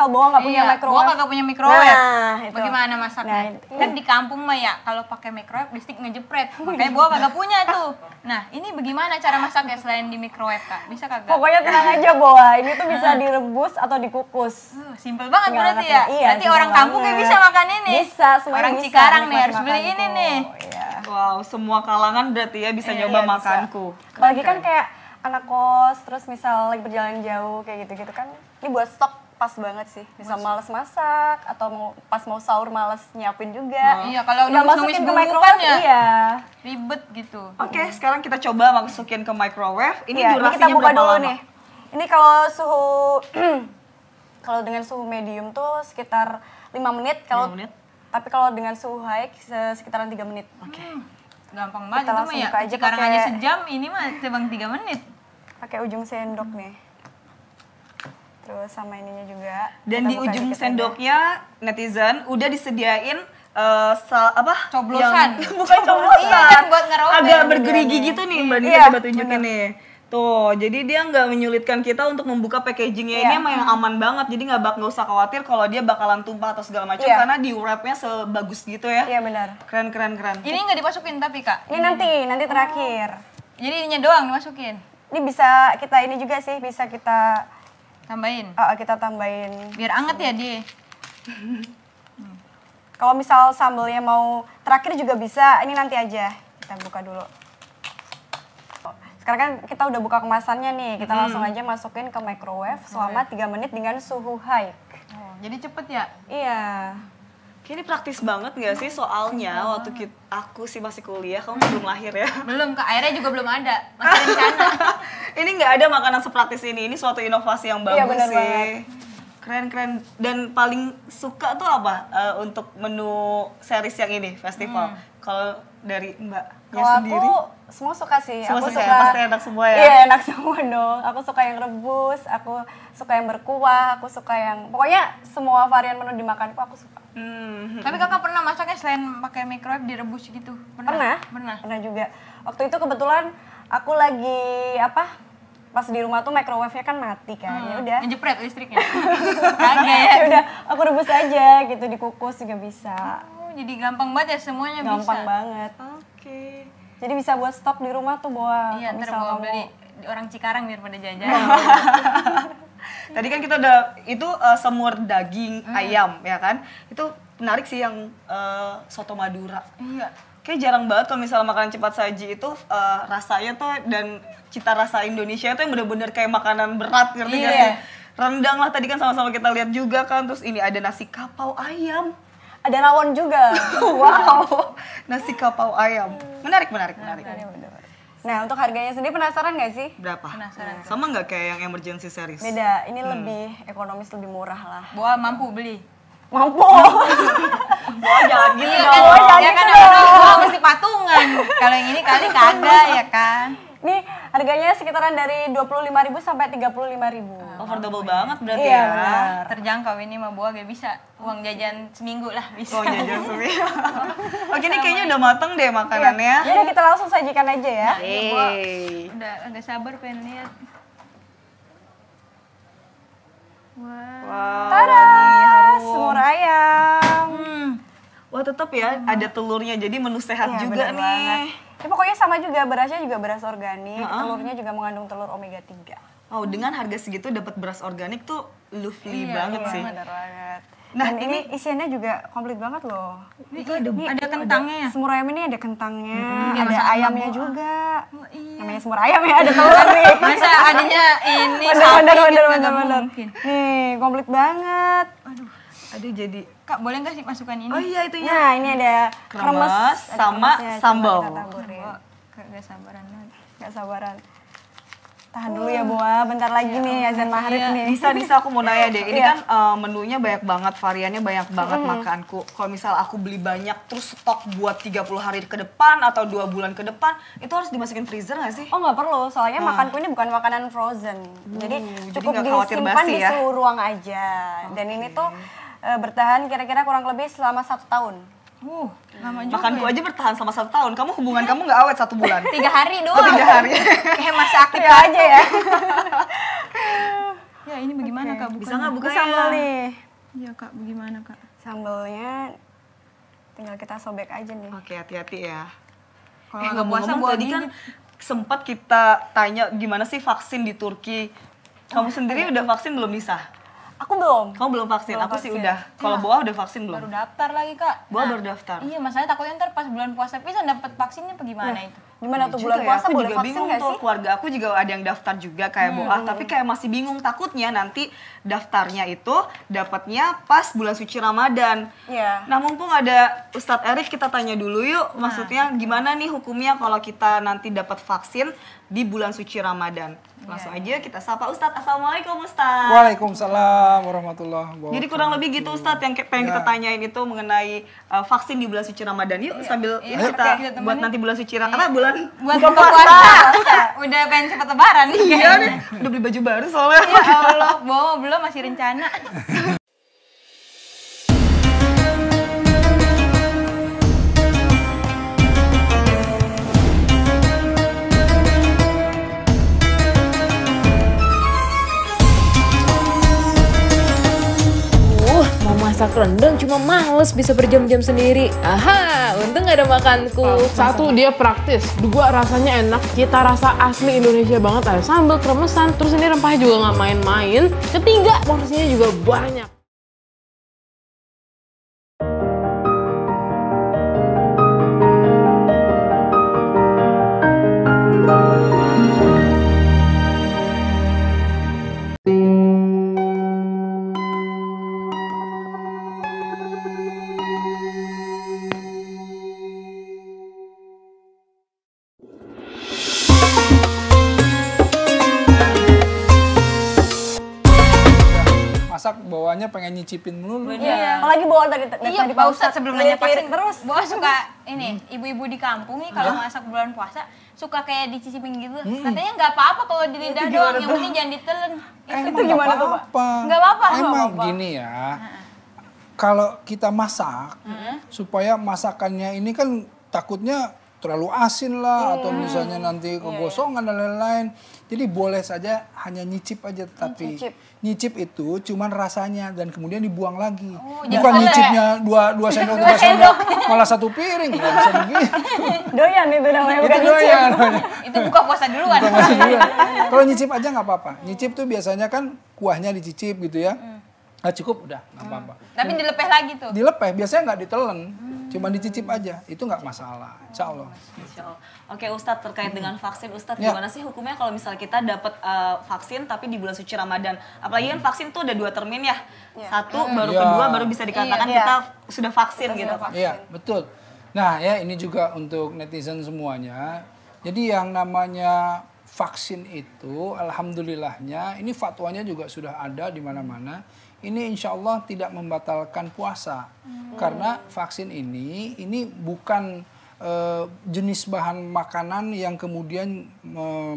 Speaker 4: Boa nggak punya
Speaker 2: Iya,
Speaker 4: microwave.
Speaker 2: Boa kagak punya microwave.
Speaker 4: Nah, itu.
Speaker 2: Bagaimana masaknya?
Speaker 4: Nah,
Speaker 2: Kan di kampung mah ya, kalau pakai microwave listrik ngejepret. Makanya Boa kagak punya tuh. Nah, ini bagaimana cara masaknya selain di microwave, Kak? Bisa kagak?
Speaker 4: Pokoknya tenang aja Boa. Ini tuh bisa direbus atau dikukus.
Speaker 2: Simpel banget
Speaker 4: Tinggal
Speaker 2: berarti
Speaker 4: anaknya.
Speaker 2: ya?
Speaker 4: Iya,
Speaker 2: berarti
Speaker 4: simpel
Speaker 2: orang kampung kayak
Speaker 4: banget.
Speaker 2: bisa makan ini?
Speaker 4: Bisa, semuanya
Speaker 2: Orang
Speaker 4: bisa
Speaker 2: Cikarang nih
Speaker 4: nikmati
Speaker 2: harus beli
Speaker 4: makanku.
Speaker 2: ini nih.
Speaker 4: Iya.
Speaker 3: Wow, semua kalangan berarti ya bisa nyoba
Speaker 4: Iya, bisa.
Speaker 3: makanku.
Speaker 4: Apalagi kan kayak anak kos, terus misal lagi berjalan jauh kayak gitu-gitu kan. Ini buat stok pas banget sih. Bisa males masak atau pas mau sahur males nyiapin juga.
Speaker 2: Iya, kalau
Speaker 4: Tinggal
Speaker 2: numis-numis
Speaker 4: masukin ke
Speaker 2: bumbu
Speaker 4: microwave,
Speaker 2: kan ya?
Speaker 4: iya.
Speaker 2: Ribet gitu.
Speaker 3: Oke, sekarang kita coba masukin ke microwave. Ini
Speaker 4: Iya, ini
Speaker 3: durasinya
Speaker 4: kita buka
Speaker 3: berapa
Speaker 4: dulu
Speaker 3: lama?
Speaker 4: nih. Ini kalau suhu kalau dengan suhu medium tuh sekitar 5 menit. Kalau
Speaker 3: 5 menit.
Speaker 4: Tapi kalau dengan suhu high sekitaran 3 menit. Oke.
Speaker 2: Gampang banget
Speaker 4: Kita
Speaker 2: itu mah
Speaker 4: langsung
Speaker 2: ya.
Speaker 4: buka aja
Speaker 2: Cikarang
Speaker 4: pakai-
Speaker 2: aja sejam, ini mah cuma 3 menit.
Speaker 4: Pakai ujung sendok nih. terus sama ininya juga.
Speaker 3: Dan
Speaker 4: Kita
Speaker 3: di
Speaker 4: buka
Speaker 3: ujung
Speaker 4: dikit aja.
Speaker 3: sendoknya netizen udah disediain
Speaker 2: Coblosan.
Speaker 3: Bukan coblosan.
Speaker 2: Iya kan, buat ngerobek
Speaker 3: Agak bergerigi gitu nih Mbak Nia,
Speaker 4: Iya,
Speaker 3: coba tunjukin nih. Tuh, jadi dia nggak menyulitkan kita untuk membuka packagingnya. Ini emang yang aman banget, jadi nggak usah khawatir kalau dia bakalan tumpah atau segala macam karena di wrapnya sebagus gitu ya.
Speaker 4: Iya benar.
Speaker 3: Keren.
Speaker 2: Ini nggak dimasukin tapi Kak.
Speaker 4: Ini nanti terakhir.
Speaker 2: Jadi ininya doang dimasukin.
Speaker 4: Ini bisa kita ini juga sih, bisa kita
Speaker 2: Tambahin.
Speaker 4: kita tambahin.
Speaker 2: Biar anget ya dia.
Speaker 4: Kalau misal sambelnya mau terakhir juga bisa, ini nanti aja. Kita buka dulu. Sekarang kan kita udah buka kemasannya nih, kita langsung aja masukin ke microwave selama 3 menit dengan suhu high.
Speaker 2: Oh, jadi cepet ya?
Speaker 4: Iya.
Speaker 3: Ini praktis banget nggak sih soalnya waktu aku sih masih kuliah, kamu belum lahir ya?
Speaker 2: Belum Kak, airnya juga belum ada. Masih rencana.
Speaker 3: Ini nggak ada makanan sepraktis ini suatu inovasi yang bagus
Speaker 4: bener
Speaker 3: sih.
Speaker 4: banget.
Speaker 3: Keren. Dan paling suka tuh apa untuk menu series yang ini, festival? Kalau dari Mbaknya
Speaker 4: Kalau
Speaker 3: sendiri?
Speaker 4: aku semua suka sih.
Speaker 3: Semua
Speaker 4: Aku
Speaker 3: suka ya? Pasti enak semua ya?
Speaker 4: Iya, enak semua dong. Aku suka yang rebus, aku suka yang berkuah, aku suka yang pokoknya semua varian menu dimakanku aku suka.
Speaker 2: Tapi Kakak pernah masaknya selain pakai microwave direbus gitu?
Speaker 4: Pernah juga. Waktu itu kebetulan aku lagi pas di rumah tuh microwave-nya kan mati kan. Ya udah.
Speaker 2: Ngejepret listriknya. Kagak ya.
Speaker 4: Ya udah, aku rebus aja gitu, dikukus juga bisa.
Speaker 2: Oh, jadi gampang banget ya semuanya bisa.
Speaker 4: Gampang banget.
Speaker 3: Oke.
Speaker 4: Jadi bisa buat stok di rumah tuh bawa.
Speaker 2: Iya, ntar
Speaker 4: misal
Speaker 2: bawa
Speaker 4: kamu-
Speaker 2: beli di orang Cikarang biar pada jajan.
Speaker 3: Tadi kan kita udah itu semur daging ayam ya kan? Itu menarik sih yang soto Madura.
Speaker 2: Iya.
Speaker 3: Kayak jarang banget kalau misalnya makanan cepat saji itu rasanya tuh dan cita rasa Indonesia itu yang bener-bener kayak makanan berat ngerti nggak sih? Rendang lah tadi kan sama-sama kita lihat juga kan, terus ini ada nasi kapau ayam.
Speaker 4: Ada rawon juga.
Speaker 3: Wow, nasi kapau ayam. Menarik.
Speaker 4: Nah, untuk harganya sendiri penasaran nggak sih?
Speaker 3: Berapa?
Speaker 2: Penasaran.
Speaker 3: Sama nggak kayak yang emergency series?
Speaker 4: Beda, ini lebih ekonomis, lebih murah lah.
Speaker 2: Bawa mampu beli.
Speaker 4: Mampu.
Speaker 3: Wah, jangan gitu
Speaker 2: Iya
Speaker 3: dong.
Speaker 2: kan, ya kan orang mesti patungan. Kalau yang ini kali kagak ya kan.
Speaker 4: Nih, harganya sekitaran dari 25.000 sampai 35.000.
Speaker 3: Affordable banget berarti
Speaker 4: Iya,
Speaker 3: ya.
Speaker 4: benar.
Speaker 2: Terjangkau ini mah Boa gak bisa. Uang jajan seminggu lah bisa.
Speaker 3: Oh, jajan sumi. Oke, ini kayaknya udah mateng deh makanannya.
Speaker 4: Jadi kita langsung sajikan aja ya.
Speaker 3: Yeay.
Speaker 2: Udah agak sabar pengen lihat.
Speaker 3: Wow,
Speaker 4: Tada,
Speaker 3: wangi, harum.
Speaker 4: semur ayam.
Speaker 3: Wah, tetap ya ada telurnya. Jadi menu sehat
Speaker 4: Iya,
Speaker 3: juga
Speaker 4: bener
Speaker 3: nih.
Speaker 4: banget. Ya, pokoknya sama juga, berasnya juga beras organik, telurnya juga mengandung telur omega 3.
Speaker 3: Oh, dengan harga segitu dapat beras organik tuh lovely banget sih.
Speaker 4: Bener banget.
Speaker 3: Nah,
Speaker 4: Dan ini isiannya juga komplit banget loh.
Speaker 2: Ini ada kentangnya ya?
Speaker 4: Semur ayam ini ada kentangnya,
Speaker 2: Biar
Speaker 4: ada
Speaker 2: masak
Speaker 4: ayamnya
Speaker 2: sama
Speaker 4: juga.
Speaker 2: iya.
Speaker 4: Namanya semur ayam ya, ada telur nih.
Speaker 2: Masa adanya ini
Speaker 4: Bener.
Speaker 2: nggak mungkin.
Speaker 4: Nih, komplit banget.
Speaker 3: Aduh jadi.
Speaker 2: Kak, boleh nggak sih masukkan ini?
Speaker 3: Oh iya itunya.
Speaker 4: Nah, ini ada
Speaker 3: Kremes
Speaker 4: kremes ada
Speaker 3: sama
Speaker 4: kremesnya. Coba
Speaker 3: sambal.
Speaker 4: kita taburin.
Speaker 2: Gak sabaran banget.
Speaker 4: Gak sabaran. Tahan dulu ya, Boa. Bentar lagi nih azan maghrib nih.
Speaker 3: Bisa aku mau nanya deh. Ini kan menunya banyak banget, variannya banyak banget makanku. Kalau misal aku beli banyak terus stok buat 30 hari ke depan atau 2 bulan ke depan, itu harus dimasukin freezer nggak sih?
Speaker 4: Oh, nggak perlu. Soalnya makanku ini bukan makanan frozen. Jadi cukup
Speaker 3: nggak khawatir
Speaker 4: disimpan
Speaker 3: basi
Speaker 4: di
Speaker 3: ya?
Speaker 4: suhu ruang aja. Dan ini tuh bertahan kira-kira kurang lebih selama 1 tahun.
Speaker 2: Lama juga.
Speaker 3: Makanku aja bertahan sama 1 tahun. Hubungan kamu nggak awet 1 bulan.
Speaker 2: 3 hari doang.
Speaker 3: 3 hari.
Speaker 2: Kayak masih aktif
Speaker 4: Ya aja ya.
Speaker 2: Ya ini bagaimana Kak?
Speaker 3: Bisa nggak
Speaker 4: Ini
Speaker 3: bukanya?
Speaker 4: sambal nih.
Speaker 2: Iya Kak, bagaimana Kak?
Speaker 4: Sambalnya tinggal kita sobek aja nih.
Speaker 3: Oke, hati-hati ya.
Speaker 2: Kalau nggak puasa
Speaker 3: ngomong-ngomong
Speaker 2: buat
Speaker 3: tadi
Speaker 2: ini
Speaker 3: kan sempat kita tanya gimana sih vaksin di Turki. Kamu sendiri udah vaksin belum, Nisa?
Speaker 4: Aku belum.
Speaker 3: Kamu belum vaksin,
Speaker 4: Belum
Speaker 3: aku sih
Speaker 4: vaksin.
Speaker 3: udah. Kalau Boa udah vaksin belum?
Speaker 2: baru daftar lagi Kak.
Speaker 3: Boa baru daftar.
Speaker 2: Iya, masalahnya takutnya ntar pas bulan puasa bisa dapat vaksinnya apa gimana itu?
Speaker 4: Gimana tuh
Speaker 3: Juga
Speaker 4: bulan
Speaker 3: ya,
Speaker 4: puasa
Speaker 3: aku
Speaker 4: boleh
Speaker 3: juga
Speaker 4: vaksin
Speaker 3: bingung
Speaker 4: nggak
Speaker 3: tuh.
Speaker 4: sih?
Speaker 3: Keluarga aku juga ada yang daftar juga kayak Boa, tapi kayak masih bingung, takutnya nanti daftarnya itu dapatnya pas bulan suci Ramadan.
Speaker 4: Iya.
Speaker 3: Nah, mumpung ada Ustadz Erik, kita tanya dulu yuk, maksudnya gimana nih hukumnya kalau kita nanti dapat vaksin di bulan suci Ramadan. Langsung aja kita sapa Ustadz. Assalamualaikum Ustadz.
Speaker 5: Waalaikumsalam warahmatullahi wabarakatuh.
Speaker 3: Jadi kurang lebih gitu Ustadz yang pengen kita tanyain itu mengenai vaksin di bulan suci Ramadan. Yuk sambil kita
Speaker 2: kita
Speaker 3: buat
Speaker 2: temenin.
Speaker 3: nanti bulan suci Ramadan. Bulan
Speaker 2: Buat buka puasa. Udah pengen cepet lebaran nih.
Speaker 3: Iya nih, udah beli baju baru soalnya.
Speaker 2: Ya Allah, belum masih rencana.
Speaker 7: Mau masak rendang cuma males bisa berjam-jam sendiri. Aha, untung gak ada makanku.
Speaker 8: Satu, dia praktis. Dua, rasanya enak. Cita rasa asli Indonesia banget. Ada sambal, kremesan. Terus ini rempahnya juga nggak main-main. Ketiga, porsinya juga banyak.
Speaker 5: Masak bawaannya pengen nyicipin mulu.
Speaker 4: Iya. Apalagi bawa tadi
Speaker 2: Iya,
Speaker 4: tadi
Speaker 2: Pak Ustadz sebelum nanya vaksin
Speaker 4: terus.
Speaker 2: Bawa suka ini, ibu-ibu di kampung nih kalau masak bulan puasa suka kayak dicicipin gitu. Katanya nggak apa-apa kalau di lidah doang, yang penting jangan ditelan.
Speaker 5: Itu
Speaker 4: gimana tuh, Pak?
Speaker 2: Nggak apa-apa.
Speaker 5: Emang gini ya, kalau kita masak, supaya masakannya ini kan takutnya terlalu asin lah, atau misalnya nanti kegosongan dan lain-lain. Jadi boleh saja hanya nyicip aja, tapi nyicip itu cuman rasanya dan kemudian dibuang lagi. Bukan nyicipnya dua sendok, malah satu piring, nggak bisa begitu.
Speaker 4: Doyan itu namanya, bukan
Speaker 5: Itu doyan.
Speaker 2: Itu buka puasa duluan.
Speaker 5: Kalau nyicip aja nggak apa-apa. Nyicip tuh biasanya kan kuahnya dicicip gitu ya. Nah, cukup udah, nggak apa-apa.
Speaker 2: Tapi dilepeh lagi tuh.
Speaker 5: Dilepeh, biasanya nggak ditelen, cuma dicicip aja. Itu nggak masalah, insya Allah.
Speaker 3: Insya Allah. Oke Ustadz, terkait dengan vaksin, Ustadz
Speaker 5: Ya.
Speaker 3: gimana sih hukumnya kalau misalnya kita dapat vaksin tapi di bulan suci Ramadan? Apalagi kan vaksin tuh ada 2 termin ya. Satu, baru
Speaker 5: Iya.
Speaker 3: kedua, baru bisa dikatakan
Speaker 4: Iya.
Speaker 3: kita sudah vaksin gitu.
Speaker 5: Iya, betul. Nah ya ini juga untuk netizen semuanya. Jadi yang namanya vaksin itu, alhamdulillahnya, ini fatwanya juga sudah ada di mana-mana. Ini insya Allah tidak membatalkan puasa. Karena vaksin ini bukan jenis bahan makanan yang kemudian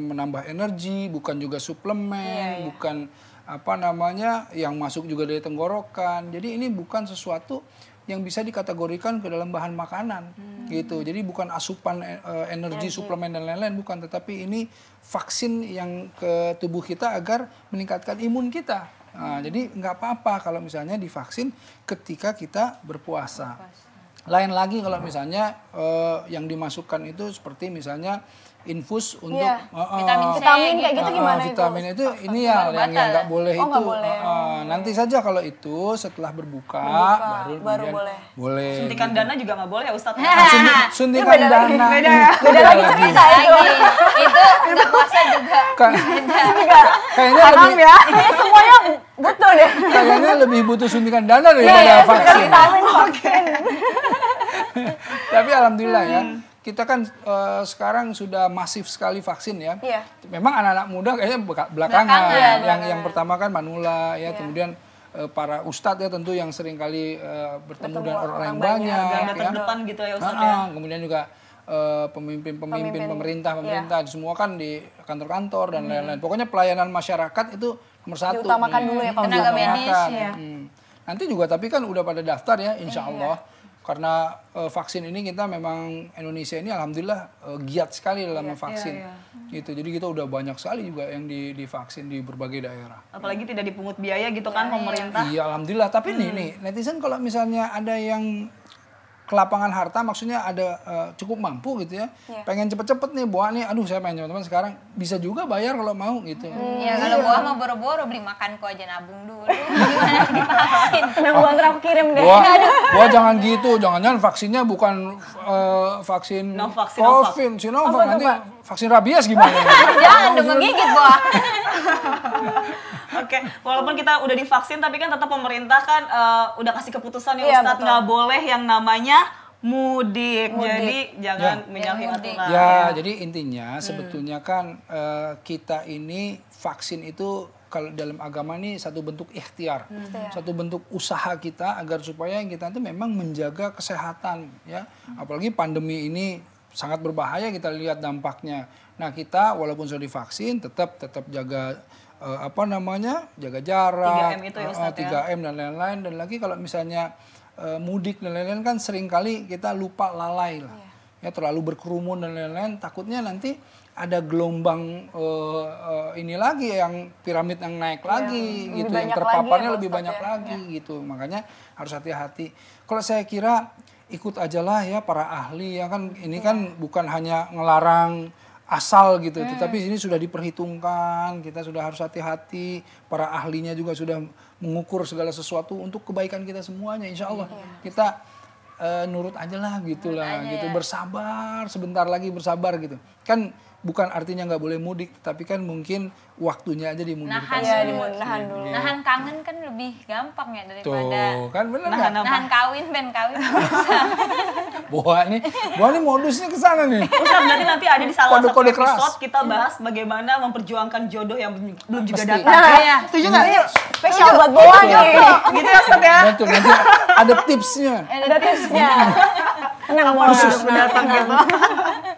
Speaker 5: menambah energi, bukan juga suplemen, bukan apa namanya yang masuk juga dari tenggorokan. Jadi ini bukan sesuatu yang bisa dikategorikan ke dalam bahan makanan gitu. Jadi bukan asupan energi, suplemen dan lain-lain, bukan, tetapi ini vaksin yang ke tubuh kita agar meningkatkan imun kita. Nah, jadi nggak apa-apa kalau misalnya divaksin ketika kita berpuasa. Lain lagi kalau misalnya yang dimasukkan itu seperti misalnya infus untuk
Speaker 4: vitamin kayak gitu gimana
Speaker 5: vitamin itu ini yang nggak boleh itu. Nanti saja kalau itu setelah berbuka baru boleh.
Speaker 3: Suntikan dana juga nggak boleh ya Ustadz?
Speaker 5: Suntikan dana
Speaker 4: beda lagi cerita itu.
Speaker 2: Itu nggak puasa juga.
Speaker 5: Kayaknya lebih
Speaker 4: Semuanya butuh deh.
Speaker 5: kayaknya lebih butuh suntikan dana daripada vaksin.
Speaker 4: Vitamin vaksin.
Speaker 5: Tapi alhamdulillah ya, kita kan sekarang sudah masif sekali vaksin ya.
Speaker 4: Iya.
Speaker 5: Memang anak-anak muda kayaknya belakangan. Yang pertama kan manula ya, kemudian para ustadz ya tentu yang sering kali bertemu dengan orang yang banyak.
Speaker 3: Garda terdepan gitu ya Ustadz ya.
Speaker 5: Kemudian juga pemimpin pemerintah semua kan di kantor-kantor dan lain-lain. Pokoknya pelayanan masyarakat itu nomor satu.
Speaker 4: Diutamakan dulu ya Pak.
Speaker 2: Tenaga medis ya.
Speaker 5: Nanti juga tapi kan udah pada daftar ya insya Allah. Karena vaksin ini kita memang Indonesia ini alhamdulillah giat sekali dalam vaksin. Gitu. Jadi kita udah banyak sekali juga yang divaksin di berbagai daerah.
Speaker 3: Apalagi tidak dipungut biaya gitu kan pemerintah.
Speaker 5: Iya alhamdulillah. Tapi nih netizen kalau misalnya ada yang kelapangan harta, maksudnya ada cukup mampu gitu ya, pengen cepet-cepet nih bawa nih, aduh saya pengen teman-teman sekarang bisa juga bayar kalau mau gitu.
Speaker 2: Ya kalau gua mah boro-boro beli makanku aja nabung dulu. Gimana divaksin?
Speaker 4: Nang uang aku kirim deh.
Speaker 5: Wah jangan gitu, jangan-jangan vaksinnya bukan vaksin COVID, Sinovac, nanti vaksin rabies gimana?
Speaker 2: Jangan dong ngegigit gua.
Speaker 3: Oke, walaupun kita udah divaksin tapi kan tetap pemerintah kan udah kasih keputusan ya
Speaker 4: Iya,
Speaker 3: Ustadz, nggak boleh yang namanya mudik. Jadi jangan menyalahi aturan.
Speaker 5: Ya, jadi intinya sebetulnya kan kita ini vaksin itu kalau dalam agama ini satu bentuk ikhtiar, satu bentuk usaha kita agar supaya kita itu memang menjaga kesehatan ya. Apalagi pandemi ini sangat berbahaya, kita lihat dampaknya. Nah, kita walaupun sudah divaksin tetap jaga jaga jarak,
Speaker 3: 3M itu ya Ustadz ya.
Speaker 5: 3M dan lain-lain. Dan lagi kalau misalnya mudik dan lain-lain kan seringkali kita lupa lalai lah. Ya, terlalu berkerumun dan lain-lain, takutnya nanti ada gelombang ini lagi yang piramid yang naik lagi gitu, yang terpaparnya lebih banyak lagi gitu. Makanya harus hati-hati. Kalau saya kira ikut ajalah ya para ahli ya kan, ini kan bukan hanya ngelarang asal gitu, tetapi ini sudah diperhitungkan, kita sudah harus hati-hati, para ahlinya juga sudah mengukur segala sesuatu untuk kebaikan kita semuanya, insya Allah. Kita nurut aja lah gitu lah, gitu. Bersabar, sebentar lagi bersabar gitu. Kan bukan artinya nggak boleh mudik, tapi kan mungkin waktunya aja dimundurkan.
Speaker 4: Nahan dulu.
Speaker 2: Nahan kangen kan lebih gampang ya daripada
Speaker 5: Tuh, kan bener
Speaker 2: nahan kawin, ben kawin.
Speaker 5: Boa nih modusnya ke sana nih.
Speaker 3: Ustaz, berarti nanti ada di salah satu
Speaker 5: Kode-kode
Speaker 3: episode
Speaker 5: keras.
Speaker 3: kita bahas bagaimana memperjuangkan jodoh yang belum juga
Speaker 5: Pasti.
Speaker 3: datang.
Speaker 2: Iya.
Speaker 3: Setuju nggak?
Speaker 4: Spesial buat Boa nih.
Speaker 3: Gitu ya Ustaz ya.
Speaker 5: Betul, nanti ada tipsnya.
Speaker 4: Ada tipsnya. Tenang Boa.
Speaker 3: Khusus mendatang gitu.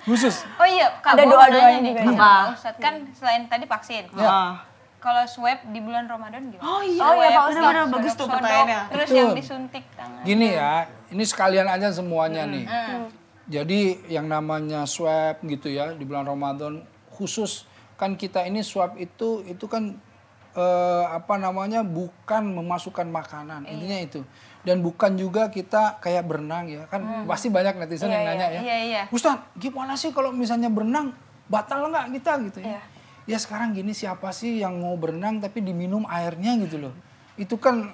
Speaker 5: Khusus.
Speaker 2: Oh iya, Kak,
Speaker 4: Ada
Speaker 2: gua mau
Speaker 4: doa-doanya
Speaker 2: nanya nih,
Speaker 4: juga
Speaker 2: sama
Speaker 4: ya.
Speaker 2: Pak Ustadz, kan selain tadi vaksin,
Speaker 3: Ah.
Speaker 2: kalau swab di bulan Ramadan gimana?
Speaker 3: Oh iya,
Speaker 4: Oh iya, Pak Ustadz.
Speaker 3: benar-benar bagus tuh
Speaker 2: Sodok,
Speaker 3: pertanyaannya.
Speaker 2: terus
Speaker 5: Betul.
Speaker 2: yang disuntik tangan.
Speaker 5: Gini ya, ini sekalian aja semuanya nih. Jadi yang namanya swab gitu ya di bulan Ramadan khusus kan kita ini swab itu kan bukan memasukkan makanan, intinya itu. Dan bukan juga kita kayak berenang ya, kan pasti banyak netizen yang nanya ya.
Speaker 2: Iya.
Speaker 5: Ustadz, gimana sih kalau misalnya berenang batal nggak kita gitu ya? Ya sekarang gini, siapa sih yang mau berenang tapi diminum airnya gitu loh? Itu kan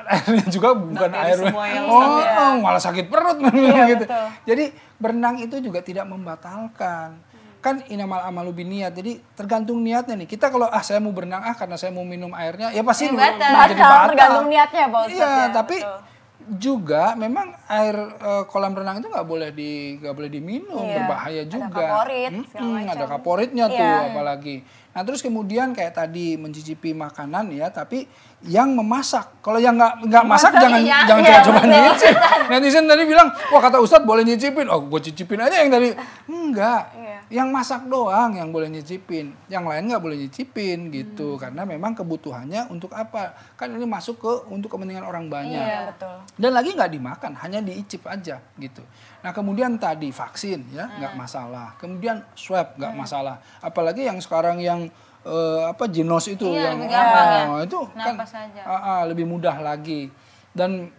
Speaker 5: airnya juga bukan
Speaker 3: dari
Speaker 5: air.
Speaker 3: semua yang
Speaker 5: Malah sakit perut gitu. Jadi berenang itu juga tidak membatalkan. Kan inamal amalu biniat. Jadi tergantung niatnya nih. Kita kalau saya mau berenang karena saya mau minum airnya, ya pasti
Speaker 2: batal.
Speaker 5: jadi batal.
Speaker 4: Tergantung niatnya Pak Ustadz.
Speaker 5: Iya,
Speaker 4: ya,
Speaker 5: tapi
Speaker 4: betul.
Speaker 5: juga memang air kolam renang itu nggak boleh diminum, berbahaya juga.
Speaker 4: Ada kaporit, segala macam.
Speaker 5: Ada kaporitnya tuh
Speaker 4: Iya.
Speaker 5: apalagi. Nah terus kemudian kayak tadi mencicipi makanan ya, tapi yang memasak. Kalau yang nggak masak jangan coba nyicip. Netizen tadi bilang, wah kata Ustadz boleh nyicipin. Oh gue cicipin aja yang tadi. Enggak. Yang masak doang yang boleh nyicipin. Yang lain nggak boleh nyicipin gitu. Karena memang kebutuhannya untuk apa? Kan ini masuk untuk kepentingan orang banyak.
Speaker 4: Iya, betul.
Speaker 5: Dan lagi nggak dimakan, hanya diicip aja gitu. Nah kemudian tadi vaksin ya nggak masalah. Kemudian swab nggak masalah. Apalagi yang sekarang yang Jinos itu
Speaker 2: Iya,
Speaker 5: yang
Speaker 2: lebih gampang ya.
Speaker 5: itu kan
Speaker 2: Napas aja.
Speaker 5: lebih mudah lagi. Dan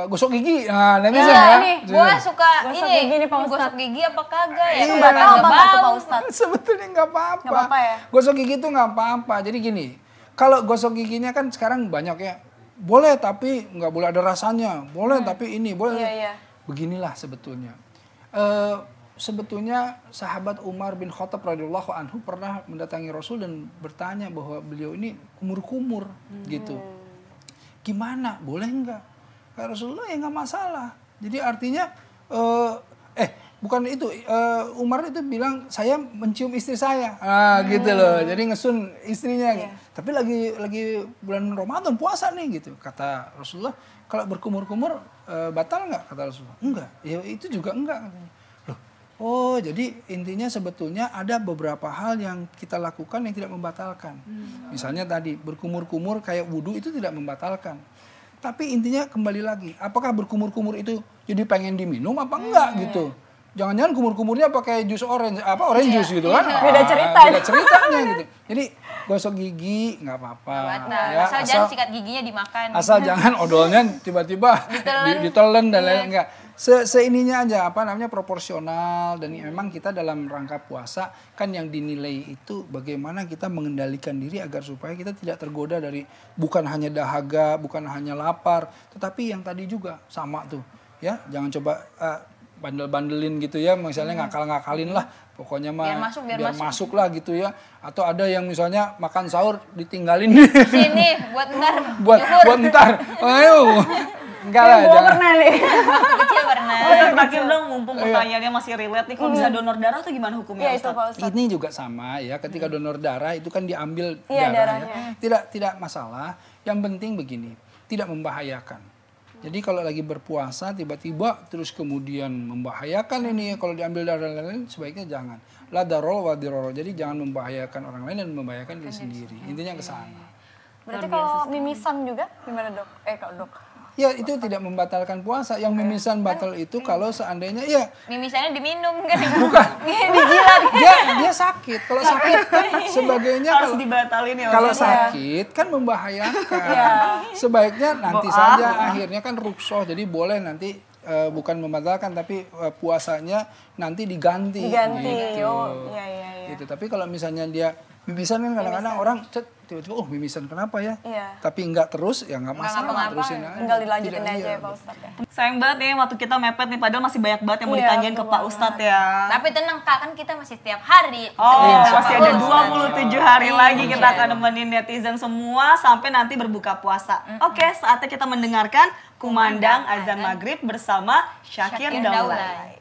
Speaker 5: gosok gigi, nah netizen
Speaker 2: Iya,
Speaker 5: ya.
Speaker 2: nih, gua suka
Speaker 4: Gosok
Speaker 2: ini
Speaker 4: gigi nih, Pak Ustadz.
Speaker 2: gosok gigi apa kagak ya?
Speaker 4: Itu
Speaker 5: Iya.
Speaker 4: batal apa nggak tuh Pak
Speaker 2: Bau.
Speaker 4: Ustadz?
Speaker 5: Sebetulnya nggak apa-apa.
Speaker 4: Nggak apa-apa ya?
Speaker 5: Gosok gigi itu nggak apa-apa. Jadi gini, kalau gosok giginya kan sekarang banyak ya. Boleh tapi nggak boleh ada rasanya. Boleh tapi ini boleh.
Speaker 4: Iya.
Speaker 5: Beginilah sebetulnya. Sebetulnya sahabat Umar bin Khattab radhiyallahu anhu pernah mendatangi Rasul dan bertanya bahwa beliau ini kumur-kumur gitu. Gimana? Boleh nggak? Kata Rasulullah ya nggak masalah. Jadi artinya bukan itu. Umar itu bilang saya mencium istri saya, gitu loh. Jadi ngesun istrinya. Gitu. Tapi lagi bulan Ramadan puasa nih gitu. Kata Rasulullah kalau berkumur-kumur batal nggak? Kata Rasulullah. Enggak. Ya itu juga enggak. Katanya. Loh. Oh jadi intinya sebetulnya ada beberapa hal yang kita lakukan yang tidak membatalkan. Misalnya tadi berkumur-kumur kayak wudhu itu tidak membatalkan. Tapi intinya kembali lagi, apakah berkumur-kumur itu jadi pengen diminum apa enggak gitu? Jangan-jangan kumur-kumurnya pakai jus orange juice gitu kan?
Speaker 4: Beda cerita.
Speaker 5: Beda ceritanya gitu. Jadi gosok gigi nggak apa-apa. Ya,
Speaker 2: asal jangan sikat giginya dimakan.
Speaker 5: asal jangan odolnya tiba-tiba ditelen dan lain enggak. Seininya aja proporsional, dan memang kita dalam rangka puasa kan yang dinilai itu bagaimana kita mengendalikan diri agar supaya kita tidak tergoda dari bukan hanya dahaga, bukan hanya lapar, tetapi yang tadi juga sama tuh ya, jangan coba bandel-bandelin gitu ya, misalnya ngakal-ngakalin lah pokoknya mah biar masuk lah gitu ya, atau ada yang misalnya makan sahur ditinggalin
Speaker 2: Sini buat ntar.
Speaker 5: buat ntar, ayo enggak lah
Speaker 4: Gue pernah nih.
Speaker 2: Kecil pernah.
Speaker 3: Terakhir dong, mumpung pertanyaannya masih relate nih, kalau bisa donor darah tuh gimana hukumnya
Speaker 4: Iya itu
Speaker 3: Ustadz?
Speaker 4: Pak Ustadz.
Speaker 5: Ini juga sama ya, ketika donor darah itu kan diambil
Speaker 4: Iya,
Speaker 5: darah
Speaker 4: darahnya.
Speaker 5: ya. Tidak masalah, yang penting begini, tidak membahayakan. Jadi kalau lagi berpuasa tiba-tiba terus kemudian membahayakan ini, kalau diambil darah lain sebaiknya jangan. La darol wa diroro. Jadi jangan membahayakan orang lain dan membahayakan diri sendiri. Intinya ke sana.
Speaker 4: Berarti kalau mimisan juga gimana dok? Kak dok?
Speaker 5: Ya itu tidak membatalkan puasa. Yang mimisan batal itu kalau seandainya ya
Speaker 2: Mimisannya diminum kan?
Speaker 5: bukan.
Speaker 2: Dijilat.
Speaker 5: Dia sakit. Kalau sakit kan sebagainya
Speaker 3: Harus dibatalin ya.
Speaker 5: kalau sakit kan membahayakan. Sebaiknya nanti saja akhirnya kan ruksoh. Jadi boleh nanti bukan membatalkan tapi puasanya nanti diganti. Gitu.
Speaker 4: Oh, iya.
Speaker 5: Gitu. Tapi kalau misalnya dia mimisan kan kadang-kadang orang tiba-tiba mimisan kenapa ya?
Speaker 4: Iya.
Speaker 5: Tapi enggak terus ya enggak masalah, terusin aja.
Speaker 4: Tinggal dilanjutin
Speaker 5: Tidak,
Speaker 4: aja
Speaker 5: iya.
Speaker 4: ya Pak Ustadz ya.
Speaker 3: Sayang banget nih waktu kita mepet nih, padahal masih banyak banget yang mau
Speaker 4: Iya,
Speaker 3: ditanyain ke
Speaker 4: betul
Speaker 3: Pak Ustadz ya.
Speaker 2: Tapi tenang Kak, kan kita masih setiap hari.
Speaker 3: Oh,
Speaker 2: Iya,
Speaker 3: masih ada
Speaker 2: Pak
Speaker 3: 27 hari lagi
Speaker 2: Iya.
Speaker 3: kita akan nemenin netizen semua sampai nanti berbuka puasa. Oke, saatnya kita mendengarkan kumandang azan maghrib bersama Syakir
Speaker 2: Syakir
Speaker 3: Daulay.
Speaker 2: Daulay.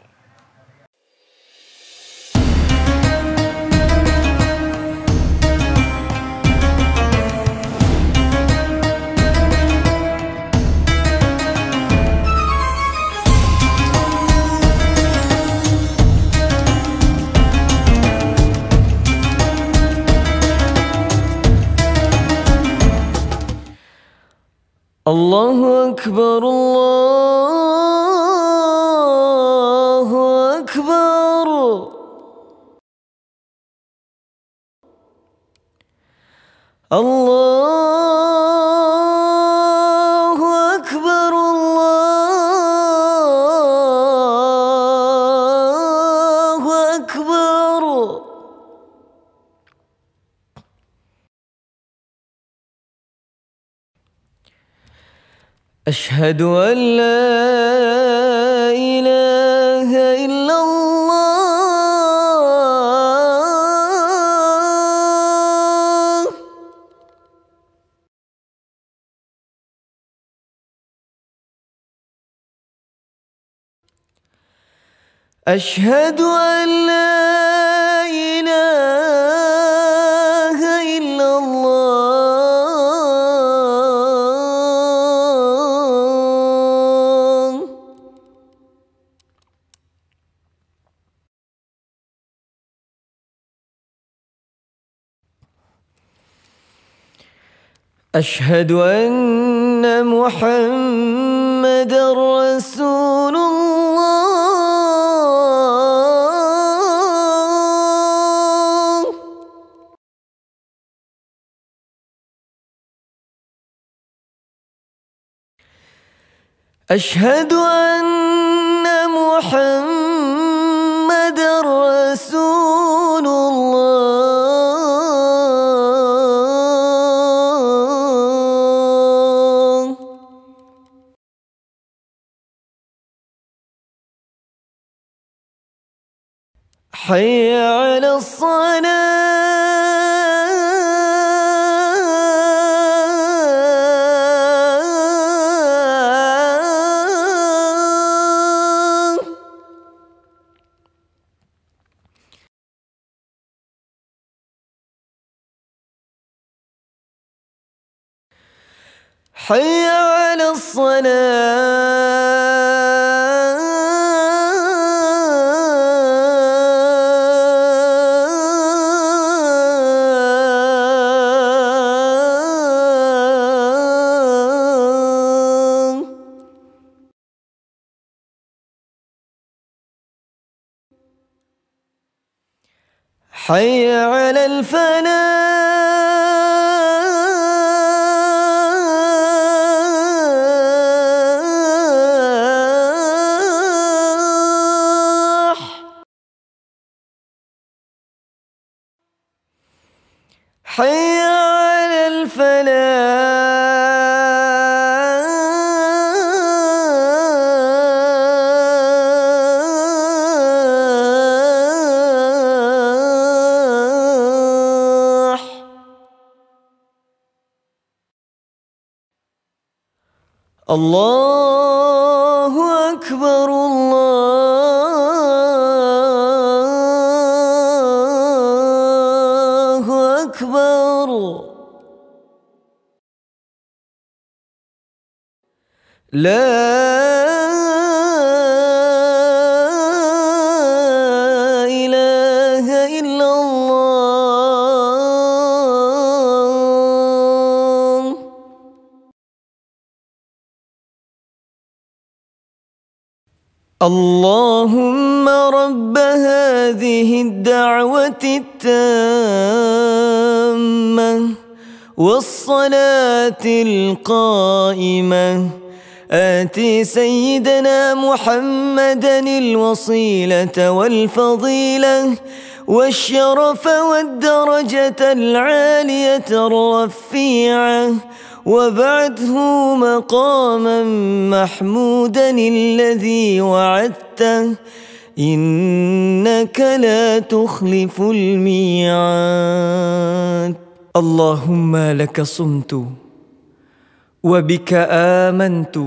Speaker 9: الله أكبر الله أكبر الله أكبر الله أكبر أشهد أن لا إله إلا الله أشهد أن لا إله إلا الله أشهد أن محمد رسول الله أشهد أن محمد رسول الله حي على الصلاة حي على الصلاة حي على الفلاح حي على الفلاح الله أكبر الله أكبر إله إلا الله. اللهم رب هذه الدعوة التامة والصلاة القائمة آت سيدنا محمدا الوصيلة والفضيلة والشرف والدرجة العالية الرفيعة وابعثه مقاما محمودا الذي وعدته إنك لا تخلف الميعاد. اللهم لك صمت وبك آمنت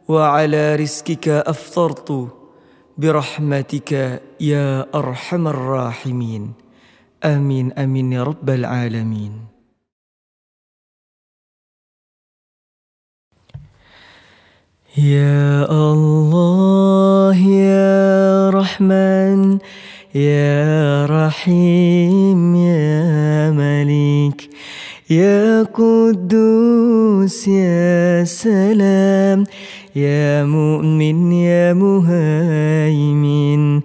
Speaker 9: وعلى رزقك أفطرت برحمتك يا أرحم الراحمين. آمين آمين يا رب العالمين. يا الله يا رحمن يا رحيم يا مليك يا قدوس يا سلام يا مؤمن يا مهيمن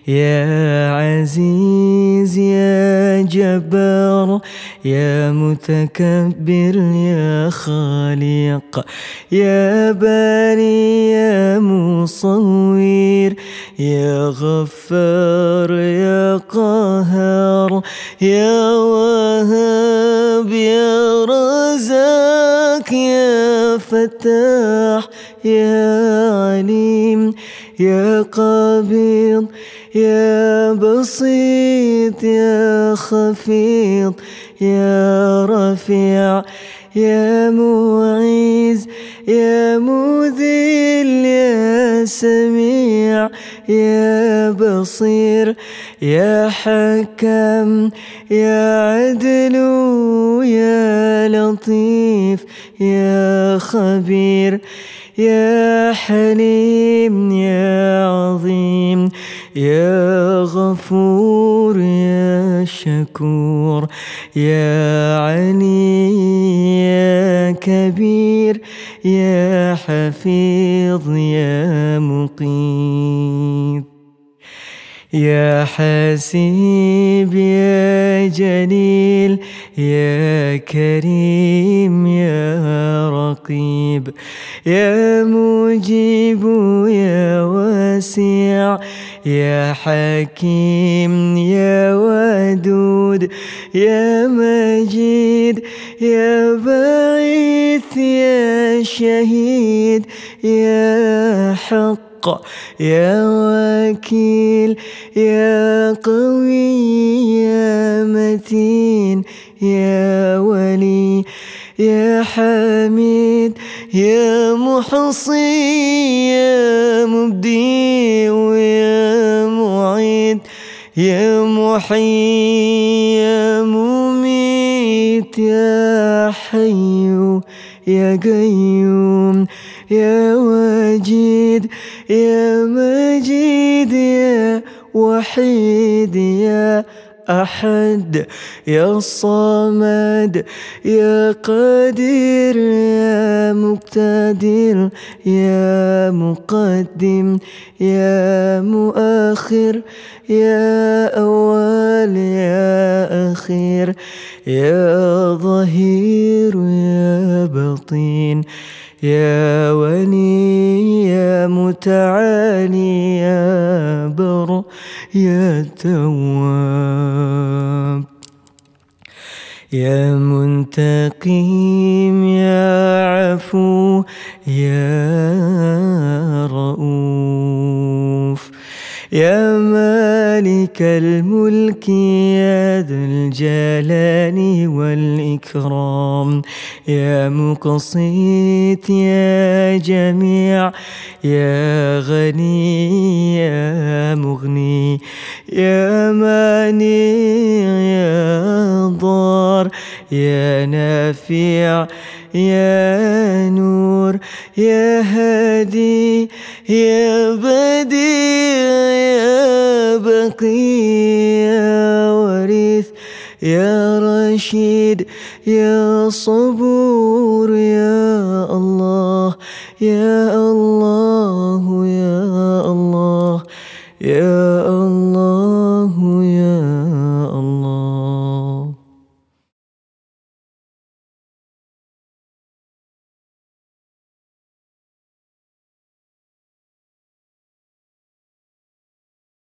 Speaker 9: يا عزيز يا جبار يا متكبر يا خالق يا باري يا مصور يا غفار يا قهار يا وهاب يا رزاق يا فتاح يا عليم يا قبيض يا بسيط يا خفيض يا رفيع يا معيز يا مذل يا سميع يا بصير يا حكم يا عدل يا لطيف يا خبير يا حليم يا عظيم يا غفور يا شكور يا علي يا كبير يا حفيظ يا مقيت يا حسيب يا جليل يا كريم يا رقيب يا مجيب يا واسع يا حكيم يا ودود يا مجيد يا باعث يا شهيد يا حق يا وكيل يا قوي يا متين يا ولي يا حميد يا محصي يا مبدي ويا معيد يا محيي يا مميت يا حي يا قيوم يا وجيد يا مجيد يا وحيد يا أحد يا صمد يا قادر يا مقتدر يا مقدم يا مؤخر يا أول يا أخير يا ظهير يا بطين يا ولي يا متعالي يا بر يا تواب يا منتقم يا عفو يا رؤوف يا مالك الملك يا ذا الجلال والإكرام يا مقسط يا جميع يا غني يا مغني يا مانع يا ضار يا نافع يا نور يا هادي يا بديع يا بقي يا وريث يا رشيد يا صبور يا الله يا الله